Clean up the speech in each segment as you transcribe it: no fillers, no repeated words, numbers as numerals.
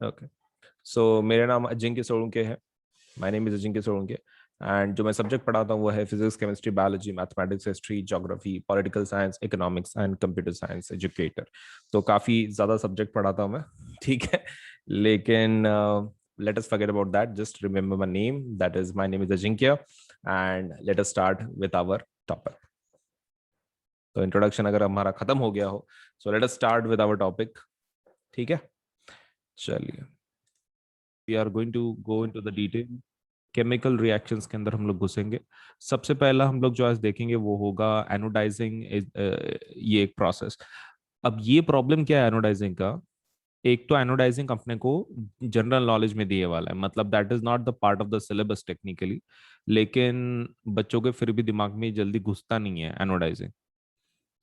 Okay, सो मेरा नाम अजिंक्य सोलंके है। My name is Ajinkya Solanke. And जो मैं सब्जेक्ट पढ़ाता हूँ वो है physics, chemistry, biology, mathematics, history, geography, political science, economics and computer science educator. तो काफी ज्यादा सब्जेक्ट पढ़ाता हूँ मैं। ठीक है, लेकिन let us forget about that. Just remember my name. That is, my name is Ajinkya, and let us start with our topic. तो इंट्रोडक्शन अगर हमारा खत्म हो गया हो, so let us start with our topic. ठीक है, चलिए, we are going to go into the detail. Chemical reactions के अंदर हम लोग घुसेंगे। सबसे पहला हम लोग जो आज देखेंगे वो होगा एनोडाइजिंग। ये एक प्रोसेस। अब ये प्रॉब्लम क्या है एनोडाइजिंग का? एक तो एनोडाइजिंग अपने को जनरल नॉलेज में दिए वाला है, मतलब that is not the part of the syllabus technically, लेकिन बच्चों के फिर भी दिमाग में जल्दी घुसता नहीं है एनोडाइजिंग।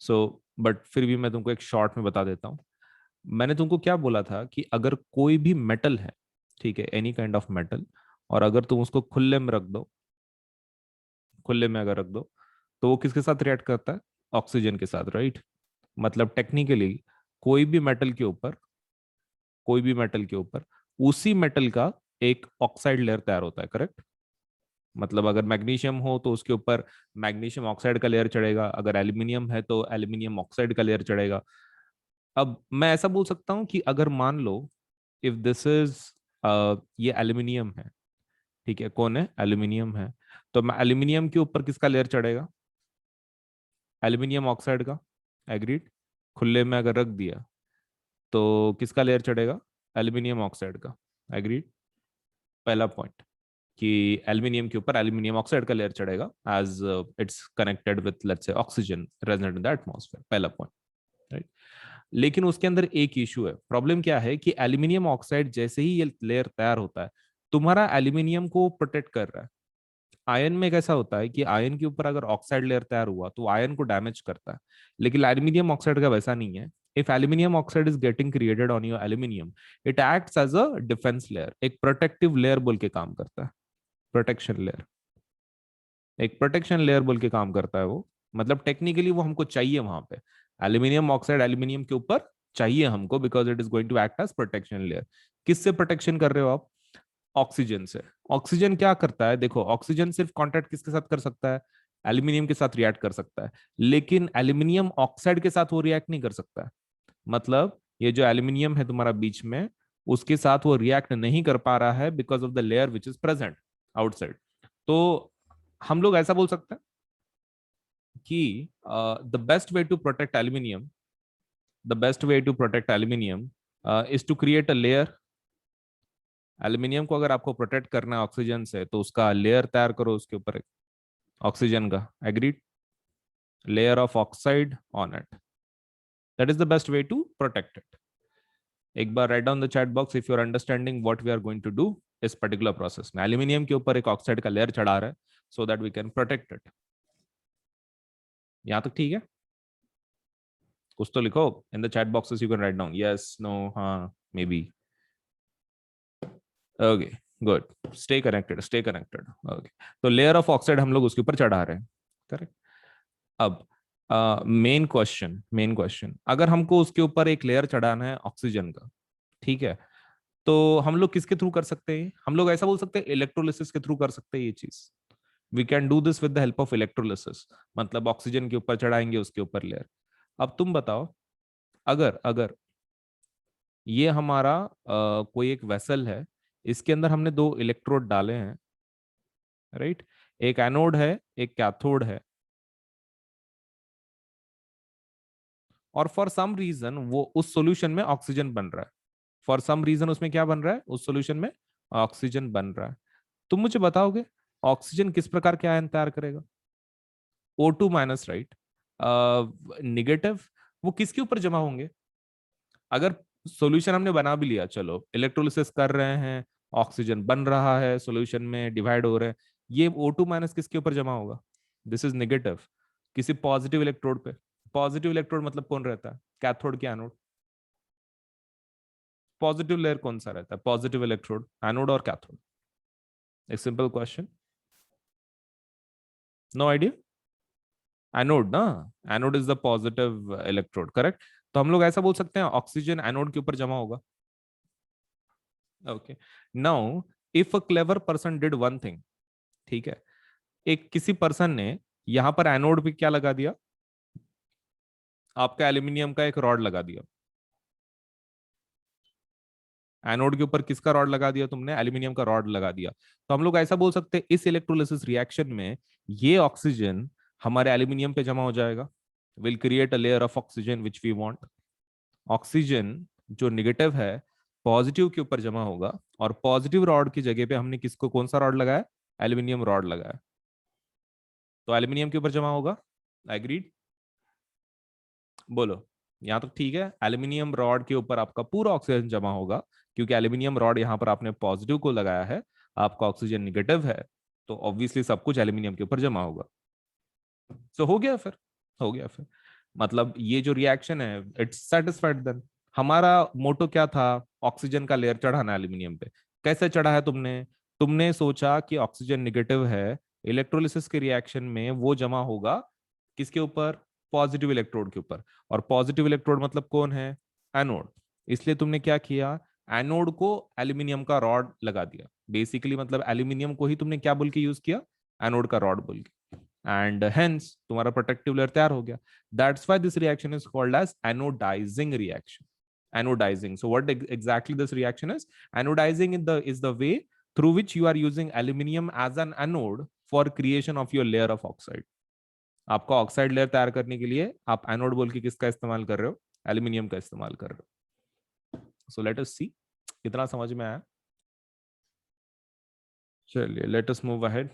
सो बट फिर भी मैं तुमको एक शॉर्ट में बता देता हूँ। मैंने तुमको क्या बोला था कि अगर कोई भी मेटल है, ठीक है, एनी काइंड ऑफ मेटल, और अगर तुम उसको खुले में रख दो, खुले में अगर रख दो, तो वो किसके साथ रिएक्ट करता है? ऑक्सीजन के साथ, राइट? मतलब टेक्निकली कोई भी मेटल के ऊपर, कोई भी मेटल के ऊपर उसी मेटल का एक ऑक्साइड लेयर तैयार होता है, करेक्ट? मतलब अगर मैग्नीशियम हो तो उसके ऊपर मैग्नीशियम ऑक्साइड का लेयर चढ़ेगा, अगर एल्यूमिनियम है तो एल्यूमिनियम ऑक्साइड का लेयर चढ़ेगा। अब मैं ऐसा बोल सकता हूं कि अगर मान लो इफ दिस इज, ये एल्यूमिनियम है, ठीक है, कौन है? एल्यूमिनियम है। तो मैं एल्यूमिनियम के ऊपर किसका लेयर चढ़ेगा? एल्यूमिनियम ऑक्साइड का। एग्रीड? खुले में अगर रख दिया तो किसका लेयर चढ़ेगा? एल्यूमिनियम ऑक्साइड का। एग्रीड? पहला पॉइंट कि एल्यूमिनियम के ऊपर एल्यूमिनियम ऑक्साइड का लेयर चढ़ेगा as it's connected with let's say oxygen resonate in the atmosphere. पहला पॉइंट, राइट? लेकिन उसके अंदर एक इशू है। प्रॉब्लम क्या है कि एल्यूमिनियम ऑक्साइड जैसे ही ये लेयर तैयार होता है, तुम्हारा एल्यूमिनियम को प्रोटेक्ट कर रहा है। आयन में कैसा होता है कि आयन के ऊपर अगर ऑक्साइड लेयर तैयार हुआ तो आयन को डैमेज करता है, लेकिन एल्यूमिनियम ऑक्साइड का वैसा नहीं है। If aluminium oxide is getting created on your aluminium, it acts as a defence layer, एक प्रोटेक्टिव लेयर बोल के काम करता है। प्रोटेक्शन लेयर, एक प्रोटेक्शन लेयर बोल के काम करता है वो। मतलब टेक्निकली वो हमको चाहिए वहां पे। एल्यूमिनियम ऑक्साइड एल्यूमिनियम के ऊपर चाहिए हमको, because it is going to act as protection layer. किससे प्रोटेक्शन कर रहे हो आप? ऑक्सीजन से। ऑक्सीजन क्या करता है? देखो, ऑक्सीजन सिर्फ कांटेक्ट किसके साथ कर सकता है? एल्यूमिनियम के साथ रिएक्ट कर सकता है, लेकिन एल्यूमिनियम ऑक्साइड के साथ वो रिएक्ट नहीं कर सकता है। मतलब ये जो एल्यूमिनियम है तुम्हारा बीच में, उसके साथ वो रिएक्ट नहीं कर पा रहा है because of the layer which is present outside. तो हम लोग ऐसा बोल सकते हैं कि the best way to protect aluminium, the best way to protect aluminium is to create a layer. Aluminium को अगर आपको प्रोटेक्ट करना है ऑक्सीजन से, तो उसका लेयर तैयार करो उसके ऊपर ऑक्सीजन का। Agreed? Layer of oxide on it, that is the best way to protect it. एक बार write down the chat box if you are understanding what we are going to do इस particular process में। Aluminium के ऊपर एक oxide का layer चढ़ा रहा है so that we can protect it. यहां तक ठीक है? कुछ तो लिखो in the chat boxes, you can write down yes, no, हाँ, may be. Okay, good, stay connected, stay connected. Okay, तो लेयर ऑफ ऑक्साइड हम लोग उसके ऊपर चढ़ा रहे हैं, करेक्ट? अब मेन क्वेश्चन, मेन क्वेश्चन, अगर हमको उसके ऊपर एक लेयर चढ़ाना है ऑक्सीजन का, ठीक है, तो हम लोग किसके थ्रू कर सकते हैं? हम लोग ऐसा बोल सकते हैं इलेक्ट्रोलिसिस के थ्रू कर सकते हैं ये चीज। We can do this with the help of electrolysis. मतलब ऑक्सीजन के ऊपर चढ़ाएंगे उसके ऊपर लेयर। अब तुम बताओ, अगर अगर ये हमारा कोई एक वेसल है, इसके अंदर हमने दो इलेक्ट्रोड डाले हैं, राइट? एक एनोड है, एक कैथोड है, और फॉर सम रीजन वो उस सॉल्यूशन में ऑक्सीजन बन रहा है। फॉर सम रीजन उसमें क्या बन रहा है? उस सॉल्यूशन में ऑक्सीजन बन रहा है। तुम मुझे बताओगे ऑक्सीजन किस प्रकार के आयन तैयार करेगा? O2 minus, right? निगेटिव। वो किसके ऊपर जमा होंगे? अगर सॉल्यूशन हमने बना भी लिया, चलो इलेक्ट्रोलिसिस कर रहे हैं, ऑक्सीजन बन रहा है, सॉल्यूशन में डिवाइड हो रहे हैं, ये O2 माइनस किसके ऊपर जमा होगा? दिस इज नेगेटिव, किसी पॉजिटिव इलेक्ट्रोड पे। पॉजिटिव इलेक्ट्रोड मतलब कौन रहता है? कैथोड की एनोड। पॉजिटिव लेयर कौन सा रहता है? पॉजिटिव इलेक्ट्रोड, एनोड और कैथोड। एक simple question, no idea? Anode ना, anode is the positive electrode, correct? तो हम लोग ऐसा बोल सकते हैं ऑक्सीजन एनोड के ऊपर जमा होगा। Okay, now if a clever person did one thing, ठीक है, एक किसी पर्सन ने यहां पर एनोड पे क्या लगा दिया, आपका एल्यूमिनियम का एक रॉड लगा दिया। एनोड के ऊपर किसका रॉड लगा दिया तुमने, एल्यूमिनियम का रॉड लगा दिया। तो हम लोग ऐसा बोल सकते हैं इस इलेक्ट्रोलिसिस रिएक्शन में ये ऑक्सीजन हमारे एल्यूमिनियम पे जमा हो जाएगा, will create a layer of oxygen which we want. Oxygen जो निगेटिव है पॉजिटिव के ऊपर जमा होगा, और पॉजिटिव रॉड की जगह पे हमने किसको, कौन सा रॉड लगाया, एल्यूमिनियम रॉड लगाया, तो एल्यूमिनियम के ऊपर जमा होगा। एग्रीड, बोलो। यहां तक ठीक है, एल्यूमिनियम रॉड के ऊपर आपका पूरा ऑक्सीजन जमा होगा, क्योंकि एल्यूमिनियम रॉड यहां पर आपने पॉजिटिव को लगाया है, आपका ऑक्सीजन निगेटिव है, तो ऑब्वियसली सब कुछ एल्यूमिनियम के ऊपर जमा होगा। सो हो गया फिर, हो गया फिर, मतलब ये जो रिएक्शन है इट्स सेटिस्फाइड देन। हमारा मोटो क्या था, ऑक्सीजन का लेयर चढ़ाना एल्यूमिनियम पे। कैसे चढ़ा है तुमने, तुमने सोचा कि ऑक्सीजन निगेटिव है, इलेक्ट्रोलिसिस के रिएक्शन में वो जमा होगा किसके ऊपर, पॉजिटिव इलेक्ट्रोड के ऊपर। और पॉजिटिव इलेक्ट्रोड मतलब कौन है, एनोड। इसलिए तुमने क्या किया, एनोड को एल्यूमिनियम का रॉड लगा दिया। बेसिकली मतलब एल्यूमिनियम को ही तुमने क्या बोल के यूज किया, एनोड का रॉड बोल के, and hence तुम्हारा प्रोटेक्टिव लेयर तैयार हो गया। That's why this reaction is called as anodizing reaction। Anodizing, so what exactly this reaction is, anodizing is the way through which you are using aluminium as an anode for creation of your layer of oxide। आपका oxide layer तैयार करने के लिए आप anode बोल के किसका इस्तेमाल कर रहे हो, एल्यूमिनियम का इस्तेमाल कर रहे हो। सो लेट अस सी कितना समझ में आया। चलिए let us move ahead.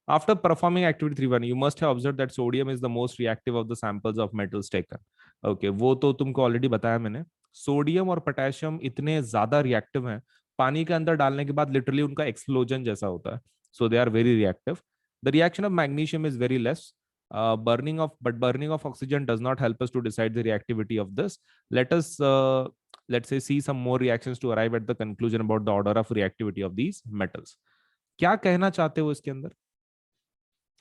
After performing activity 3.1, you must have observed that sodium is the most reactive of the samples of metals taken। Okay, वो तो तुमको ऑलरेडी बताया मैंने। सोडियम और पोटेशियम इतने ज्यादा रिएक्टिव हैं, पानी के अंदर डालने के बाद लिटरली उनका एक्सप्लोजन जैसा होता है। So they are very reactive. The reaction of magnesium is very less. Burning of oxygen does not help us to decide the reactivity of this। Let us let's say see some more reactions to arrive at the conclusion about the order of reactivity of these metals। क्या कहना चाहते हो इसके अंदर,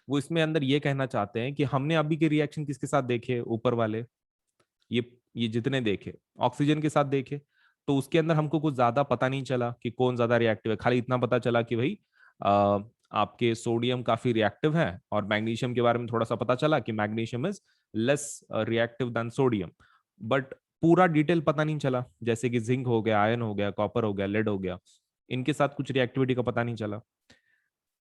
वो इसमें अंदर ये कहना चाहते हैं कि हमने अभी के रिएक्शन किसके साथ देखे, ऊपर वाले, ये ये जितने देखे ऑक्सीजन के साथ देखे, तो उसके अंदर हमको कुछ ज्यादा पता नहीं चला कि कौन ज्यादा रिएक्टिव है। खाली इतना पता चला कि भाई आ, आपके सोडियम काफी रिएक्टिव है, और मैग्नीशियम के बारे में थोड़ा सा पता चला कि magnesium is less reactive than sodium. But पूरा डिटेल पता नहीं चला, जैसे कि जिंक हो गया, आयरन हो गया, कॉपर हो गया, लेड हो गया, इनके साथ कुछ रिएक्टिविटी का पता नहीं चला।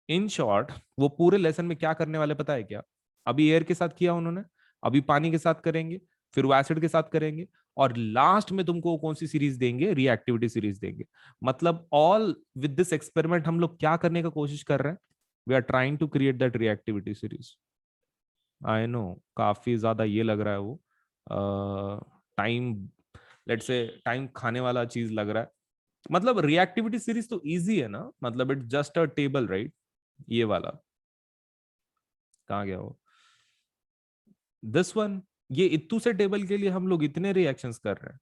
इन शॉर्ट वो पूरे लेसन में क्या करने वाले पता है क्या, अभी एयर के साथ किया उन्होंने, अभी पानी के साथ करेंगे, फिर वो एसिड के साथ करेंगे, और लास्ट में तुमको कौन सी सीरीज देंगे, रिएक्टिविटी सीरीज देंगे। मतलब ऑल विद दिस एक्सपेरिमेंट हम लोग क्या करने का कोशिश कर रहे हैं, we are trying to create that reactivity series. I know काफी ज्यादा ये लग रहा है वो टाइम, लेट्स से टाइम खाने वाला चीज लग रहा है। मतलब रिएक्टिविटी सीरीज तो इजी है ना, मतलब it just a table right, ये वाला कहाँ गया वो, दिस वन, ये इतू से टेबल के लिए हम लोग इतने रिएक्शंस कर रहे हैं।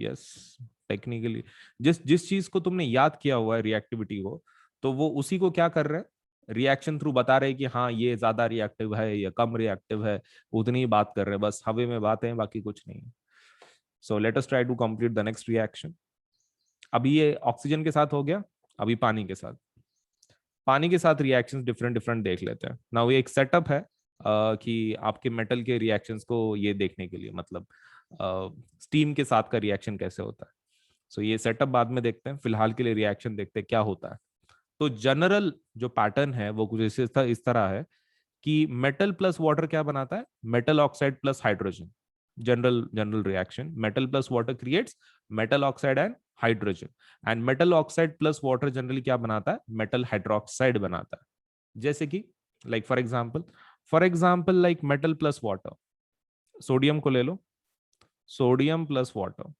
यस, टेक्निकली जिस जिस चीज को तुमने याद किया हुआ है रिएक्टिविटी को, तो वो उसी को क्या कर रहे हैं, रिएक्शन थ्रू बता रहे हैं कि हाँ ये ज्यादा रिएक्टिव है या कम रिएक्टिव है, उतनी ही बात कर रहे हैं, बस हवे में बातें हैं, बाकी कुछ नहीं। So let us try to complete the next reaction. अभी ये ऑक्सीजन के साथ हो गया, अभी पानी के साथ, पानी के साथ रिएक्शंस डिफरेंट डिफरेंट देख लेते हैं ना। ये एक सेटअप है कि आपके मेटल के रिएक्शंस को ये देखने के लिए, मतलब स्टीम के साथ का रिएक्शन कैसे होता है। सो ये सेटअप बाद में देखते हैं, फिलहाल के लिए रिएक्शन देखते हैं क्या होता है। तो जनरल जो पैटर्न है वो कुछ इस तरह है कि मेटल प्लस वाटर क्या बनाता है, metal oxide plus hydrogen. General general reaction, metal plus water creates metal oxide and hydrogen, and metal oxide plus water generally क्या बनाता है, मेटल हाइड्रोक्साइड बनाता है। जैसे कि like for example like metal plus water, sodium को ले लो, सोडियम प्लस वाटर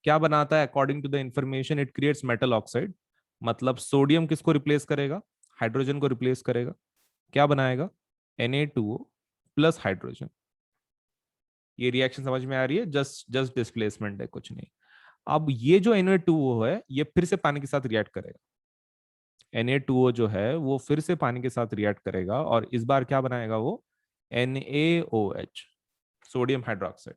क्या बनाता है, according to the information it creates metal oxide. मतलब सोडियम किसको रिप्लेस करेगा, हाइड्रोजन को रिप्लेस करेगा, क्या बनाएगा, Na2O प्लस हाइड्रोजन। ये रिएक्शन समझ में आ रही है, जस्ट जस्ट डिस्प्लेसमेंट है, कुछ नहीं। अब ये जो Na2O है ये फिर से पानी के साथ रिएक्ट करेगा, Na2O जो है वो फिर से पानी के साथ रिएक्ट करेगा, और इस बार क्या बनाएगा वो, NaOH, sodium hydroxide,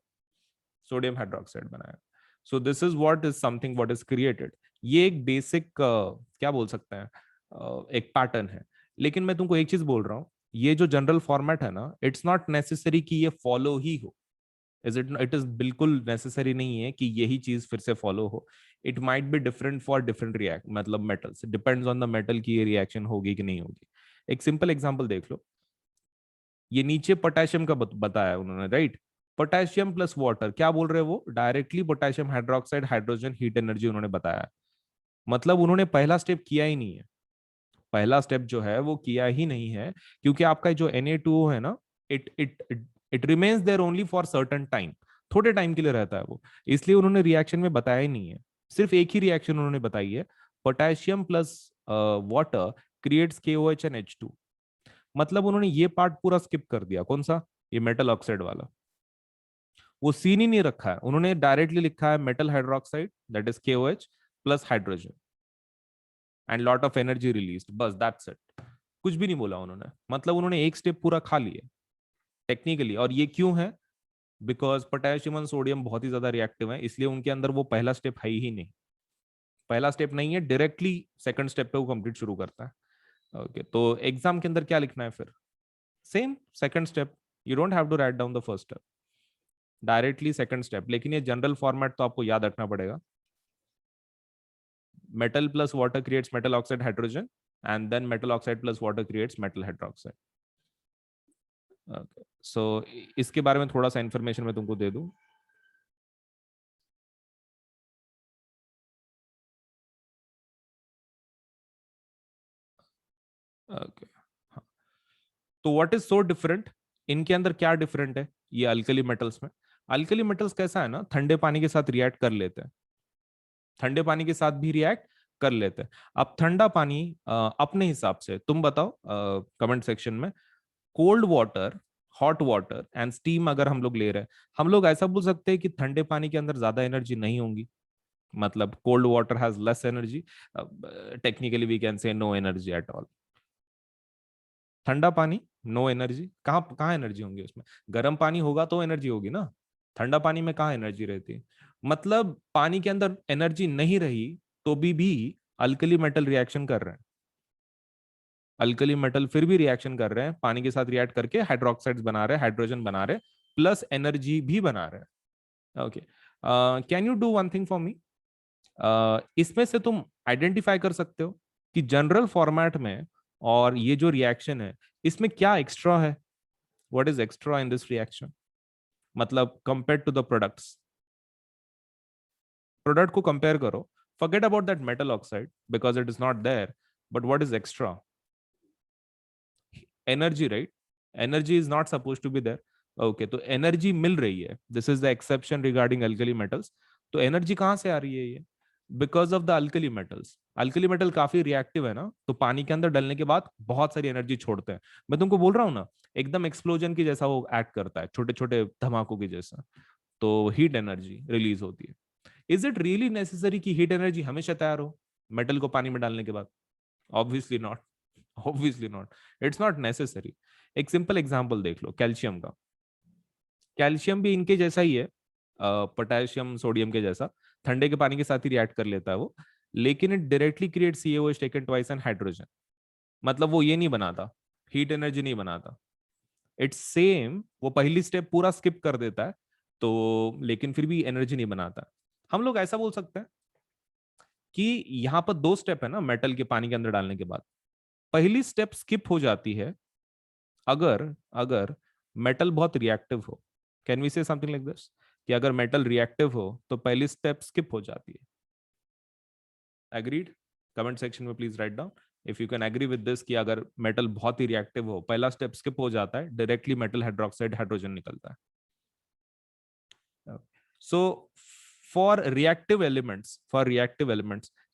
sodium hydroxide बनाएगा। So this is what is something what is created. ये एक बेसिक क्या बोल सकते हैं, एक पैटर्न है। लेकिन मैं तुमको एक चीज बोल रहा हूँ, ये जो जनरल फॉर्मेट है ना, इट्स नॉट नेसेसरी कि ये फॉलो ही हो। इट इज बिल्कुल नेसेसरी नहीं है कि यही चीज फिर से फॉलो हो। It might be different for different react, मतलब metals, depends on the metal की ये रिएक्शन होगी कि नहीं होगी। एक सिंपल एग्जांपल देख लो, ये नीचे पोटेशियम का बताया उन्होंने, राइट। पोटेशियम प्लस वाटर, क्या बोल रहे हैं वो, directly potassium hydroxide hydrogen heat energy उन्होंने बताया। मतलब उन्होंने पहला स्टेप किया ही नहीं है, पहला स्टेप जो है वो किया ही नहीं है, क्योंकि आपका जो Na2O है ना, it it it remains there only for certain time, थोड़े टाइम के लिए रहता है वो, इसलिए उन्होंने रिएक्शन में बताया ही नहीं है। सिर्फ एक ही रिएक्शन उन्होंने बताई है, potassium plus water creates KOH and H2। मतलब उन्होंने ये पार्ट पूरा स्किप कर दिया, कौन सा, ये मेटल ऑक्साइड वाला, वो सीन ही नहीं रखा है। उन्होंने डायरेक्टली लिखा है metal hydroxide that is KOH plus hydrogen and lot of energy release, बस दैट्स इट। कुछ भी नहीं बोला उन्होंने, मतलब उन्होंने एक स्टेप पूरा खा लिया टेक्निकली। और ये क्यों है, बिकॉज पोटेशियम और सोडियम बहुत ही ज्यादा रिएक्टिव है, इसलिए उनके अंदर वो पहला स्टेप है ही नहीं, पहला स्टेप नहीं है, डायरेक्टली सेकंड स्टेप पे वो कंप्लीट शुरू करता है। ओके, तो एग्जाम के अंदर क्या लिखना है फिर, same second step, you don't have to write down the first step, directly second step. लेकिन ये जनरल फॉर्मेट तो आपको याद रखना पड़ेगा, metal plus water creates metal oxide hydrogen, and then metal oxide plus water creates metal hydroxide. Okay. So इसके बारे में थोड़ा सा इंफॉर्मेशन मैं तुमको दे दूं। Okay. हाँ। तो व्हाट इज सो डिफरेंट, इनके अंदर क्या डिफरेंट है ये अल्कली मेटल्स में। अल्कली मेटल्स कैसा है ना, ठंडे पानी के साथ रिएक्ट कर लेते हैं, ठंडे पानी के साथ भी रिएक्ट कर लेते हैं। अब ठंडा पानी अपने हिसाब से तुम बताओ कमेंट सेक्शन में, cold water, hot water and steam अगर हम लोग ले रहे हैं, हम लोग ऐसा बोल सकते हैं कि ठंडे पानी के अंदर ज्यादा एनर्जी नहीं होंगी, मतलब cold water has less energy, technically we can say no energy at all. ठंडा पानी नो एनर्जी, कहाँ कहाँ एनर्जी होंगी उसमें, गर्म पानी होगा तो एनर्जी होगी ना, ठंडा पानी में कहाँ एनर्जी रहती है। मतलब पानी के अंदर एनर्जी नहीं रही तो भी अल्कली मेटल रिएक्शन कर रहे हैं, अल्कली मेटल फिर भी रिएक्शन कर रहे हैं, पानी के साथ रिएक्ट करके हाइड्रोक्साइड्स बना रहे हैं, हाइड्रोजन बना रहे हैं, प्लस एनर्जी भी बना रहे हैं। Okay, can you do one thing for me, इसमें से तुम आइडेंटिफाई कर सकते हो कि जनरल फॉर्मेट में और ये जो रिएक्शन है इसमें क्या एक्स्ट्रा है, what is extra in this reaction, मतलब compare to the products, product को कंपेयर करो, forget about that metal oxide because it is not there, but what is extra, energy, right? Energy is not supposed to be there. Okay, तो energy मिल रही है, this is the exception regarding alkali metals. तो energy कहां से आ रही है ये, because of the alkali metals. Alkali metal काफी रिएक्टिव है ना, तो पानी के अंदर डलने के बाद बहुत सारी एनर्जी छोड़ते हैं। मैं तुमको बोल रहा हूँ ना, एकदम एक्सप्लोजन की जैसा वो एक्ट करता है, छोटे छोटे धमाकों की जैसा, तो हीट एनर्जी रिलीज होती है। इज इट रियली नेसेसरी कि हीट एनर्जी हमेशा तैयार हो मेटल को पानी में डालने के बाद, obviously not, obviously not, it's not necessary. एक सिंपल एग्जांपल देख लो कैल्शियम का, कैल्शियम भी इनके जैसा ही है, पोटेशियम सोडियम के जैसा, ठंडे के पानी के साथ ही रिएक्ट कर लेता है वो, लेकिन it directly create CaOH taken twice and hydrogen. मतलब वो ये नहीं बनाता, हीट एनर्जी नहीं बनाता, इट्स सेम, वो पहली स्टेप पूरा स्किप कर देता है, तो लेकिन फिर भी एनर्जी नहीं बनाता। हम लोग ऐसा बोल सकते हैं कि यहाँ पर दो स्टेप है ना मेटल के पानी के अंदर डालने के बाद, पहली स्टेप स्किप हो जाती है अगर अगर मेटल बहुत रिएक्टिव हो। Can we say something like this, कि अगर मेटल रिएक्टिव हो तो पहली स्टेप स्किप हो जाती है। एग्रीड, कमेंट सेक्शन में please write down if you can agree with this, कि अगर मेटल बहुत ही रिएक्टिव हो पहला स्टेप स्किप हो जाता है, डायरेक्टली मेटल हाइड्रोक्साइड हाइड्रोजन निकलता है। So for reactive elements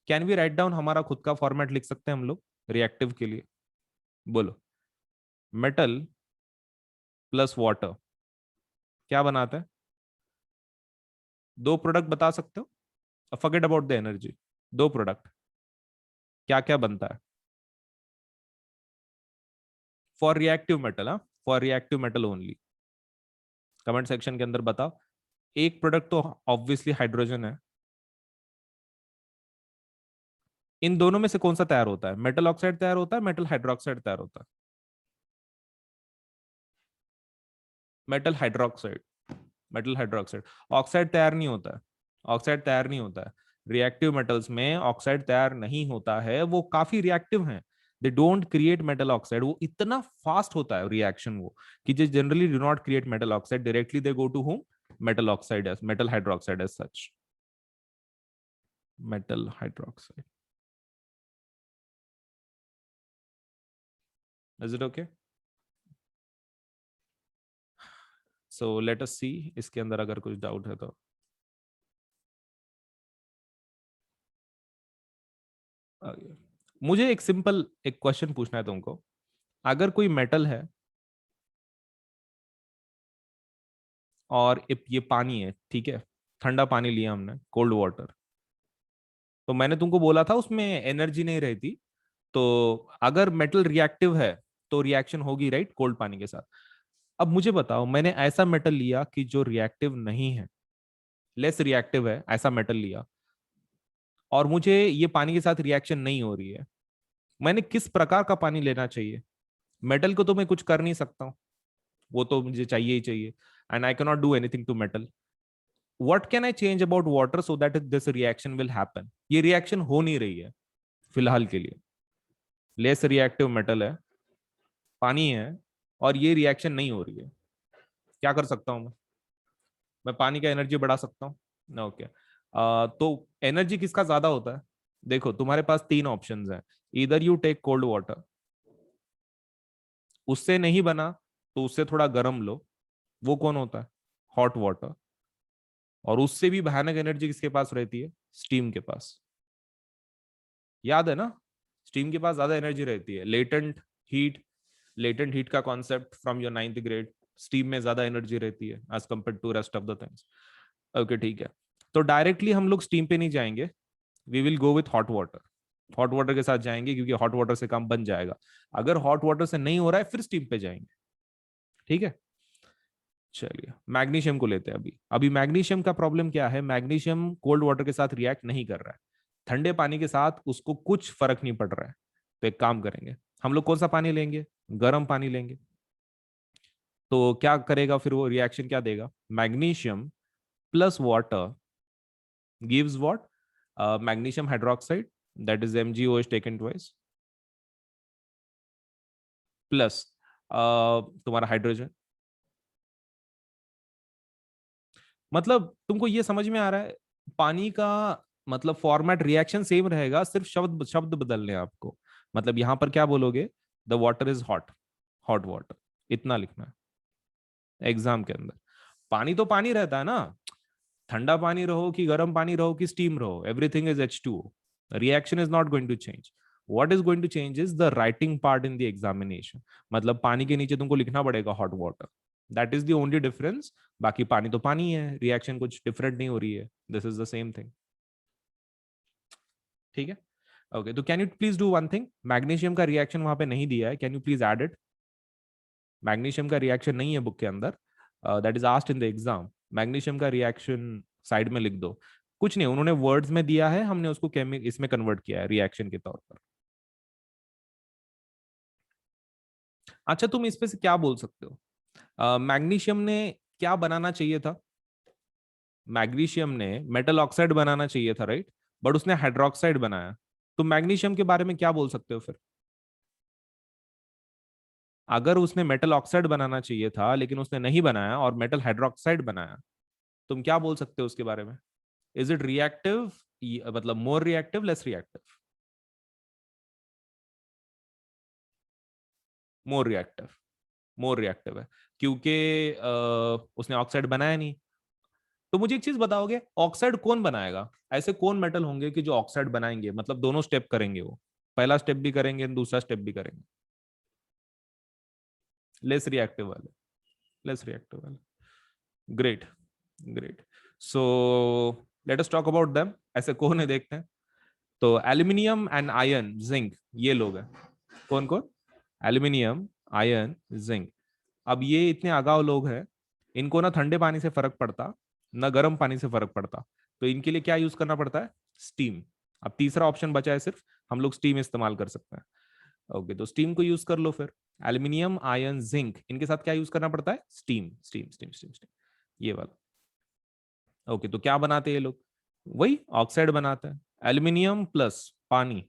can we write down, हमारा खुद का फॉर्मेट लिख सकते हैं हम लोग रिएक्टिव के लिए, बोलो, मेटल प्लस वाटर क्या बनाता है, दो प्रोडक्ट बता सकते हो, फॉरगेट अबाउट द एनर्जी, दो प्रोडक्ट क्या क्या बनता है फॉर रिएक्टिव मेटल, हाँ, for reactive metal only, comment section के अंदर बताओ। एक प्रोडक्ट तो ऑब्वियसली हाइड्रोजन है। इन दोनों में से कौन सा तैयार होता है? मेटल ऑक्साइड तैयार होता है, मेटल हाइड्रोक्साइड तैयार होता है? Metal hydroxide. Metal hydroxide. Oxide तैयार नहीं होता है। ऑक्साइड तैयार नहीं होता है। रिएक्टिव मेटल्स में ऑक्साइड तैयार नहीं होता है, वो काफी रिएक्टिव हैं। They don't create metal oxide. वो इतना फास्ट होता है रिएक्शन वो, कि जो generally do not create metal oxide, directly they go to home metal oxide as metal hydroxide as such. Metal hydroxide. Is it okay? So let us see इसके अंदर अगर कुछ डाउट है तो। मुझे एक सिंपल एक क्वेश्चन पूछना है तुमको। अगर कोई मेटल है और ये पानी है, ठीक है, ठंडा पानी लिया हमने, कोल्ड वाटर। तो मैंने तुमको बोला था उसमें एनर्जी नहीं रहती। तो अगर मेटल रिएक्टिव है तो रिएक्शन होगी, राइट, कोल्ड पानी के साथ। अब मुझे बताओ, मैंने ऐसा मेटल लिया कि जो रिएक्टिव नहीं है, लेस रिएक्टिव है, ऐसा मेटल लिया, और मुझे ये पानी के साथ रिएक्शन नहीं हो रही है। मैंने किस प्रकार का पानी लेना चाहिए? मेटल को तो मैं कुछ कर नहीं सकता हूँ, वो तो मुझे चाहिए ही चाहिए, and I can not do anything to metal. What can I change about water so that this reaction will happen? ये रिएक्शन हो नहीं रही है फिलहाल के लिए। लेस रिएक्टिव मेटल है, पानी है, और ये रिएक्शन नहीं हो रही है। क्या कर सकता हूं मैं पानी का एनर्जी बढ़ा सकता हूँ? ओके। तो एनर्जी किसका ज्यादा होता है? देखो, तुम्हारे पास तीन ऑप्शंस हैं। इधर यू टेक कोल्ड वाटर, उससे नहीं बना तो उससे थोड़ा गर्म लो, वो कौन होता है? Hot water. और उससे भी भयानक एनर्जी किसके पास रहती है? स्टीम के पास। याद है ना? स्टीम के पास ज्यादा एनर्जी रहती है। हीट लेटेंट हीट का concept from your 9th grade. Steam में ज्यादा एनर्जी रहती है as compare to rest of the things. Okay, ठीक है। तो डायरेक्टली हम लोग स्टीम पे नहीं जाएंगे, we will go with hot water. Hot water के साथ जाएंगे क्योंकि हॉट वाटर से काम बन जाएगा। अगर हॉट वाटर से नहीं हो रहा है फिर स्टीम पे जाएंगे। ठीक है, चलिए मैग्नीशियम को लेते हैं। अभी अभी मैग्नीशियम का प्रॉब्लम क्या है? मैग्नीशियम कोल्ड वाटर के साथ रिएक्ट नहीं कर रहा है। ठंडे पानी के साथ उसको कुछ फर्क नहीं पड़ रहा है। तो एक काम करेंगे, हम लोग कौन सा पानी लेंगे? गर्म पानी लेंगे। तो क्या करेगा फिर वो रिएक्शन, क्या देगा? Magnesium plus water gives what? Magnesium hydroxide, that is MgOH taken twice, plus तुम्हारा हाइड्रोजन। मतलब तुमको ये समझ में आ रहा है? पानी का मतलब फॉर्मेट रिएक्शन सेम रहेगा, सिर्फ शब्द शब्द बदलने हैं आपको। मतलब यहां पर क्या बोलोगे? The water is hot, hot water, इतना लिखना है एग्जाम के अंदर। पानी तो पानी रहता है ना, ठंडा पानी रहो कि गर्म पानी रहो कि स्टीम रहो, everything is H2O। Reaction is not going to change. What is going to change is the writing part in the examination. मतलब पानी के नीचे तुमको लिखना पड़ेगा hot water. That is the only difference. बाकी पानी तो पानी है, रिएक्शन कुछ डिफरेंट नहीं हो रही है, this is the same thing. ठीक है, ओके। तो can you please do one thing, magnesium का रिएक्शन वहां पे नहीं दिया है, can you please add it? Magnesium का रिएक्शन नहीं है बुक के अंदर, that is asked in the exam. Magnesium का रिएक्शन साइड में लिख दो। कुछ नहीं, उन्होंने वर्ड्स में दिया है, हमने उसको केमिक इसमें कन्वर्ट किया है रिएक्शन के तौर पर। अच्छा, तुम इस पे से क्या बोल सकते हो? मैग्नीशियम ने क्या बनाना चाहिए था? मैग्नीशियम ने मेटल ऑक्साइड बनाना चाहिए था, राइट? बट उसने हाइड्रोक्साइड बनाया। तो मैग्नीशियम के बारे में क्या बोल सकते हो फिर? अगर उसने मेटल ऑक्साइड बनाना चाहिए था लेकिन उसने नहीं बनाया और मेटल हाइड्रोक्साइड बनाया, तुम क्या बोल सकते हो उसके बारे में? Is it reactive? मतलब more reactive, less reactive? More reactive. More reactive है, क्योंकि उसने ऑक्साइड बनाया नहीं। तो मुझे एक चीज बताओगे, ऑक्साइड कौन बनाएगा? ऐसे कौन मेटल होंगे कि जो ऑक्साइड बनाएंगे, मतलब दोनों स्टेप करेंगे वो? पहला स्टेप भी करेंगे, दूसरा स्टेप भी करेंगे। लेस रिएक्टिव वाले। लेस रिएक्टिव वाले। Great, great. So let us talk about them. ऐसे कौन है देखते हैं। तो एल्यूमिनियम एंड आयरन, जिंक, ये लोग हैं। कौन कौन? Aluminium, iron, zinc. अब ये इतने अगाव लोग हैं, इनको ना ठंडे पानी से फर्क पड़ता ना गर्म पानी से फर्क पड़ता। तो इनके लिए क्या यूज करना पड़ता है? स्टीम। अब तीसरा ऑप्शन बचा है सिर्फ, हम लोग स्टीम इस्तेमाल कर सकते हैं। ओके, तो स्टीम को यूज कर लो फिर। एल्यूमिनियम, आयरन, जिंक, इनके साथ क्या यूज करना पड़ता है? Steam steam steam steam steam, ये वाला। ओके, तो क्या बनाते हैं ये लोग? वही ऑक्साइड बनाते हैं। एल्यूमिनियम प्लस पानी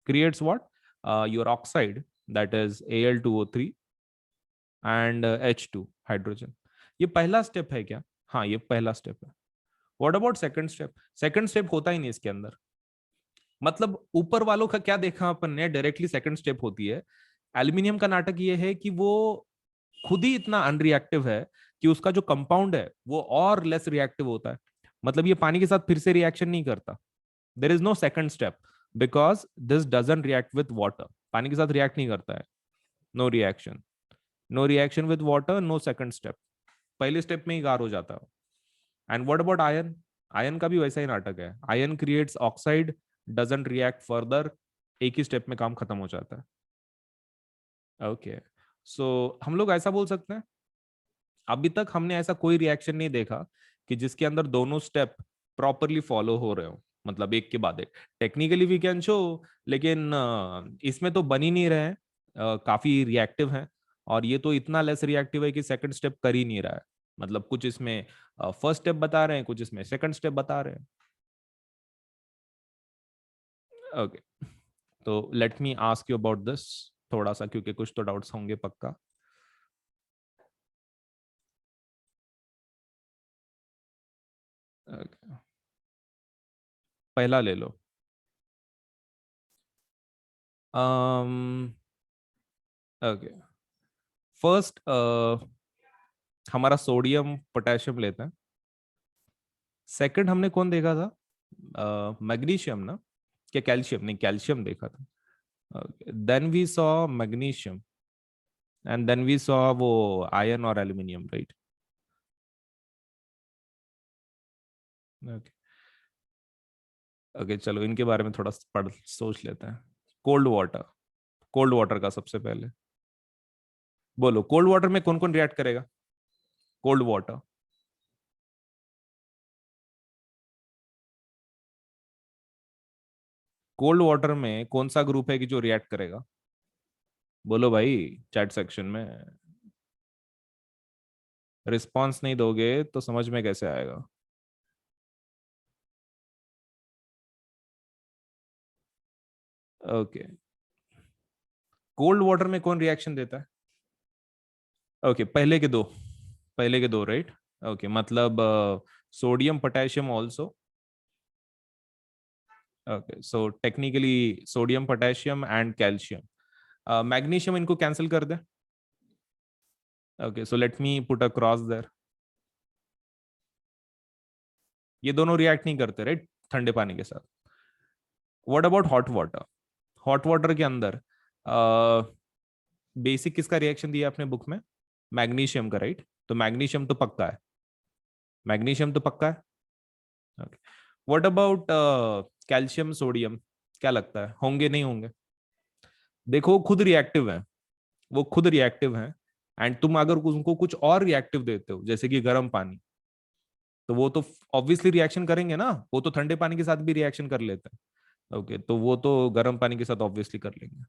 creates what? Your oxide, that is Al2O3 and H2 hydrogen. ये पहला स्टेप है क्या? हाँ, ये पहला स्टेप है। What about second step? Second step होता ही नहीं इसके अंदर। मतलब ऊपर वालों का क्या देखा अपन ने, डायरेक्टली सेकंड स्टेप होती है। एल्यूमिनियम का नाटक ये है कि वो खुद ही इतना अनरिएक्टिव है कि उसका जो कंपाउंड है वो और लेस रिएक्टिव होता है। मतलब ये पानी के साथ फिर से रिएक्शन नहीं करता। There is no second step because this doesn't react with water. पानी के साथ रिएक्ट नहीं करता है। No reaction, no reaction with water, no second step. पहले स्टेप में ही गार हो जाता है। And what about iron? Iron का भी वैसा ही नाटक है। Iron creates oxide, doesn't react further, एक ही स्टेप में काम खत्म हो जाता है। ओके, सो हम लोग ऐसा बोल सकते हैं, अभी तक हमने ऐसा कोई रिएक्शन नहीं देखा कि जिसके अंदर दोनों स्टेप प्रॉपरली फॉलो हो रहे हो, मतलब एक के बाद एक। टेक्निकली वी कैन शो, लेकिन इसमें तो बन ही नहीं रहे हैं। काफी रिएक्टिव हैं, और ये तो इतना लेस रिएक्टिव है कि सेकंड स्टेप कर ही नहीं रहा है। मतलब कुछ इसमें फर्स्ट स्टेप बता रहे हैं, कुछ इसमें सेकंड स्टेप बता रहे हैं। ओके, तो let me ask you about this थोड़ा सा, क्योंकि कुछ तो डाउट्स होंगे पक्का। Okay. पहला ले लो। ओके, फर्स्ट हमारा सोडियम पोटेशियम लेते हैं। सेकंड हमने कौन देखा था? मैग्नीशियम ना? क्या कैल्शियम? नहीं, कैल्शियम देखा था। Then we saw magnesium, and then we saw वो आयरन और एल्यूमिनियम, राइट? ओके, ओके, चलो इनके बारे में थोड़ा पढ़ सोच लेते हैं। कोल्ड वाटर, कोल्ड वाटर का सबसे पहले बोलो, कोल्ड वाटर में कौन कौन रिएक्ट करेगा? कोल्ड वाटर, कोल्ड वाटर में कौन सा ग्रुप है कि जो रिएक्ट करेगा? बोलो भाई, चैट सेक्शन में। रिस्पॉन्स नहीं दोगे तो समझ में कैसे आएगा? ओके, कोल्ड वाटर में कौन रिएक्शन देता है? ओके, पहले के दो, राइट? ओके, मतलब sodium potassium also. Okay, so technically sodium potassium and calcium. Magnesium इनको कैंसिल कर दे। Okay, so let me put a cross there. ये दोनों रिएक्ट नहीं करते, राइट, ठंडे पानी के साथ। What about hot water? Hot water के अंदर बेसिक किसका रिएक्शन दिया आपने बुक में? मैग्नीशियम का, राइट? तो मैग्नीशियम तो पक्का है, मैग्नीशियम तो पक्का है। Okay, what about calcium, sodium? क्या लगता है, होंगे नहीं होंगे? देखो, वो खुद रिएक्टिव है, वो खुद रिएक्टिव है। एंड तुम अगर उनको कुछ और रिएक्टिव देते हो, जैसे कि गर्म पानी, तो वो तो ऑब्वियसली रिएक्शन करेंगे ना। वो तो ठंडे पानी के साथ भी रिएक्शन कर लेते हैं। ओके, तो वो तो गर्म पानी के साथ ऑब्वियसली कर लेंगे।